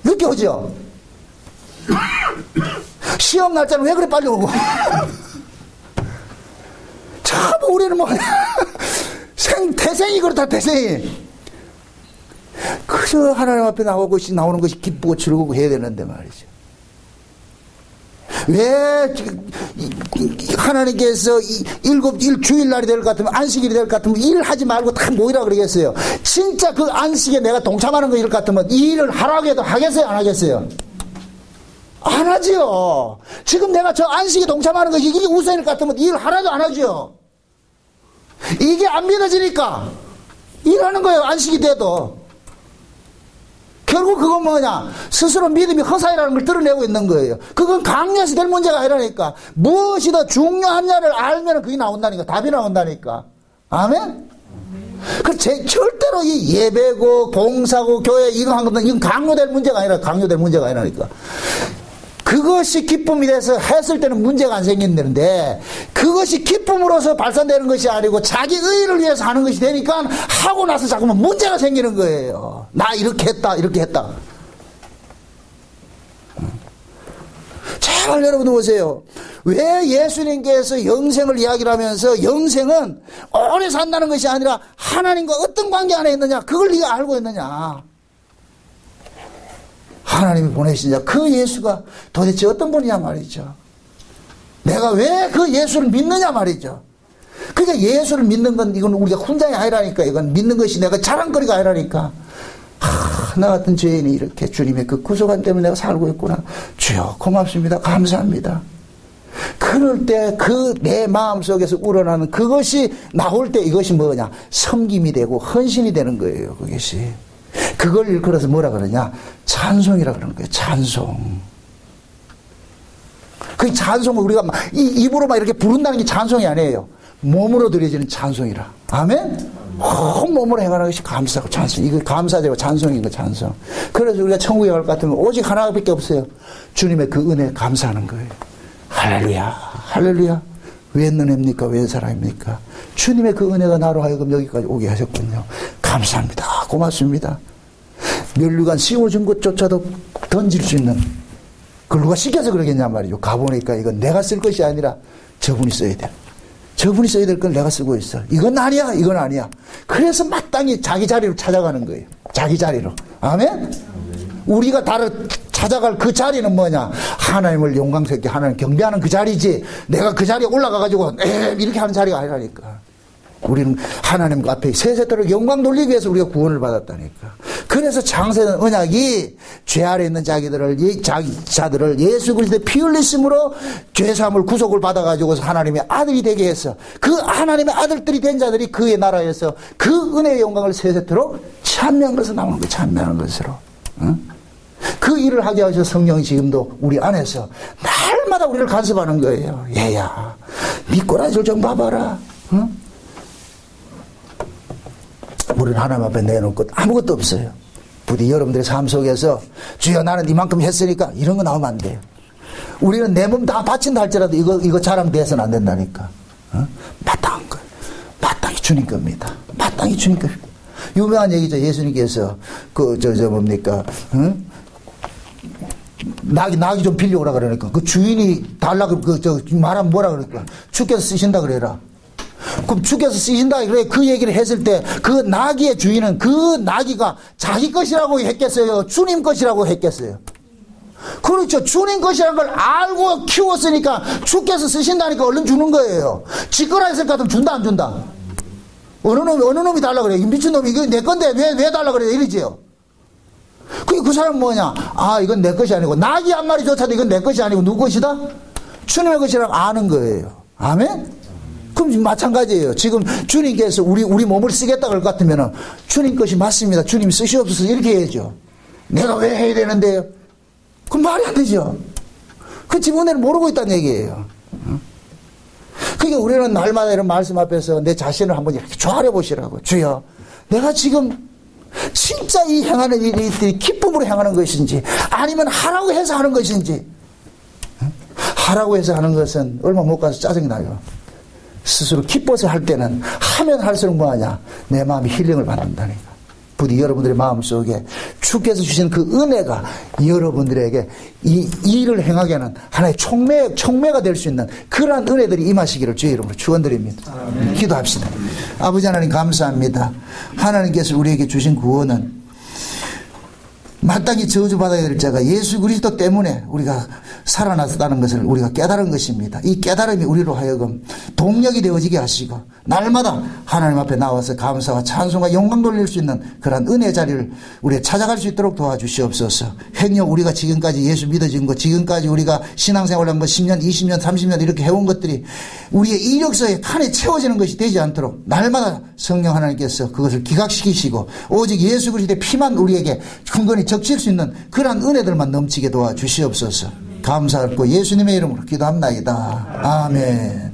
늦게 오죠? 시험 날짜는 왜 그래 빨리 오고? 참 우리는 뭐 태생이 그렇다. 태생이. 그저 하나님 앞에 나오는 것이 기쁘고 즐거우고 해야 되는데 말이죠. 왜 하나님께서 주일날이 될 것 같으면 안식일이 될 것 같으면 일하지 말고 다 모이라 그러겠어요? 진짜 그 안식에 내가 동참하는 거일 것 같으면 이 일을 하라고 해도 하겠어요? 안 하겠어요? 안 하지요. 지금 내가 저 안식에 동참하는 것이 이게 우선일 것 같으면 일 하나도 안 하죠. 이게 안 믿어지니까 일하는 거예요. 안식이 돼도. 결국 그건 뭐냐? 스스로 믿음이 허사이라는 걸 드러내고 있는 거예요. 그건 강요해서 될 문제가 아니라니까. 무엇이 더 중요하냐를 알면 그게 나온다니까. 답이 나온다니까. 아멘? 절대로 이 예배고 봉사고 교회 이거 한 것은 이건 강요될 문제가 아니라니까. 그것이 기쁨이 돼서 했을 때는 문제가 안 생긴다는데 그것이 기쁨으로서 발산되는 것이 아니고 자기 의의를 위해서 하는 것이 되니까 하고 나서 자꾸만 문제가 생기는 거예요. 나 이렇게 했다. 제발 여러분 보세요. 왜 예수님께서 영생을 이야기를 하면서 영생은 오래 산다는 것이 아니라 하나님과 어떤 관계 안에 있느냐, 그걸 네가 알고 있느냐. 하나님이 보내신 자, 그 예수가 도대체 어떤 분이냐 말이죠. 내가 왜 그 예수를 믿느냐 말이죠. 그러니까 예수를 믿는 건 이건 우리가 훈장이 아니라니까. 이건 믿는 것이 내가 자랑거리가 아니라니까. 나 같은 죄인이 이렇게 주님의 그 구속안 때문에 내가 살고 있구나. 주여 고맙습니다. 감사합니다. 그럴 때 그 내 마음속에서 우러나는 그것이 나올 때 이것이 뭐냐, 섬김이 되고 헌신이 되는 거예요. 그것이. 그걸 일컬어서 뭐라 그러냐, 찬송이라 그러는 거예요. 찬송. 그 찬송을 우리가 막 입으로 막 이렇게 부른다는 게 찬송이 아니에요. 몸으로 드려지는 찬송이라. 아멘? 온 몸으로 행하는 것이 감사하고 찬송. 이거 감사되고 찬송인 거, 찬송. 그래서 우리가 천국에 갈 것 같으면 오직 하나밖에 없어요. 주님의 그 은혜에 감사하는 거예요. 할렐루야, 할렐루야. 웬 은혜입니까? 웬 사랑입니까? 주님의 그 은혜가 나로 하여금 여기까지 오게 하셨군요. 감사합니다. 고맙습니다. 면류관 씌워준 것조차도 던질 수 있는, 그걸 누가 시켜서 그러겠냔 말이죠. 가보니까 이건 내가 쓸 것이 아니라 저분이 써야 돼. 저분이 써야 될 걸 내가 쓰고 있어. 이건 아니야, 이건 아니야. 그래서 마땅히 자기 자리로 찾아가는 거예요. 자기 자리로. 아멘? 우리가 찾아갈 그 자리는 뭐냐? 하나님을 영광스럽게 하나님 경배하는 그 자리지. 내가 그 자리에 올라가가지고 이렇게 하는 자리가 아니라니까. 우리는 하나님 앞에 세세토록 영광 돌리기 위해서 우리가 구원을 받았다니까. 그래서 창세는 언약이 죄 아래 있는 자들을 예수 그리스도의 피 흘리심으로 죄사함을 구속을 받아가지고 하나님의 아들이 되게 해서 그 하나님의 아들들이 된 자들이 그의 나라에서 그 은혜의 영광을 세세토록 찬미한 것으로 나오는 거예요. 찬미하는 것으로. 응? 그 일을 하게 하셔서 성령이 지금도 우리 안에서 날마다 우리를 간섭하는 거예요. 얘야, 네 꼬라지를 좀 봐봐라. 응? 우리는 하나님 앞에 내놓을 것 아무것도 없어요. 부디 여러분들의 삶 속에서 주여 나는 이만큼 했으니까 이런 거 나오면 안 돼요. 우리는 내 몸 다 바친다 할지라도 이거 자랑돼서는 안 된다니까. 어? 마땅한 거, 마땅히 주님 겁니다. 마땅히 주님 겁니다. 유명한 얘기죠. 예수님께서 뭡니까? 응? 낙이 좀 빌려오라 그러니까 그 주인이 달라고 말하면 뭐라 그러니까 주께서 쓰신다 그래라. 그럼 주께서 쓰신다 그래 그 얘기를 했을 때 그 나귀의 주인은 그 나귀가 자기 것이라고 했겠어요? 주님 것이라고 했겠어요? 그렇죠. 주님 것이라는 걸 알고 키웠으니까 주께서 쓰신다니까 얼른 주는 거예요. 지거라 했을 것 같으면 준다 안 준다? 어느 놈이 달라 그래? 이 미친놈이 이거 내 건데 왜 달라 그래? 이러지요. 그 사람은 뭐냐? 아, 이건 내 것이 아니고 나귀 한 마리조차도 이건 내 것이 아니고 누구 것이다? 주님의 것이라고 아는 거예요. 아멘? 그럼 마찬가지예요. 지금 주님께서 우리 몸을 쓰겠다 그럴 것 같으면 주님 것이 맞습니다. 주님 쓰시옵소서 이렇게 해야죠. 내가 왜 해야 되는데요? 그럼 말이 안 되죠. 그 지금 은혜를 모르고 있다는 얘기예요. 그러니까 우리는 날마다 이런 말씀 앞에서 내 자신을 한번 이렇게 조아려 보시라고. 주여, 내가 지금 진짜 이 행하는 일들이 기쁨으로 행하는 것인지 아니면 하라고 해서 하는 것인지. 하라고 해서 하는 것은 얼마 못 가서 짜증이 나요. 스스로 기뻐서 할 때는 하면 할수록 뭐하냐? 내 마음이 힐링을 받는다니까. 부디 여러분들의 마음속에 주께서 주신 그 은혜가 여러분들에게 이 일을 행하게 하는 하나의 촉매가 될 수 있는 그러한 은혜들이 임하시기를 주의 이름으로 축원드립니다. 기도합시다. 아버지 하나님 감사합니다. 하나님께서 우리에게 주신 구원은 마땅히 저주받아야 될 자가 예수 그리스도 때문에 우리가 살아났다는 것을 우리가 깨달은 것입니다. 이 깨달음이 우리로 하여금 동력이 되어지게 하시고 날마다 하나님 앞에 나와서 감사와 찬송과 영광 돌릴 수 있는 그러한 은혜 자리를 우리가 찾아갈 수 있도록 도와주시옵소서. 행여 우리가 지금까지 예수 믿어진 것, 지금까지 우리가 신앙생활을 한 것 10년, 20년, 30년 이렇게 해온 것들이 우리의 이력서에 칸에 채워지는 것이 되지 않도록 날마다 성령 하나님께서 그것을 기각시키시고 오직 예수 그리스도의 피만 우리에게 근근히 적실 수 있는 그러한 은혜들만 넘치게 도와주시옵소서. 감사하고 예수님의 이름으로 기도합나이다. 아멘.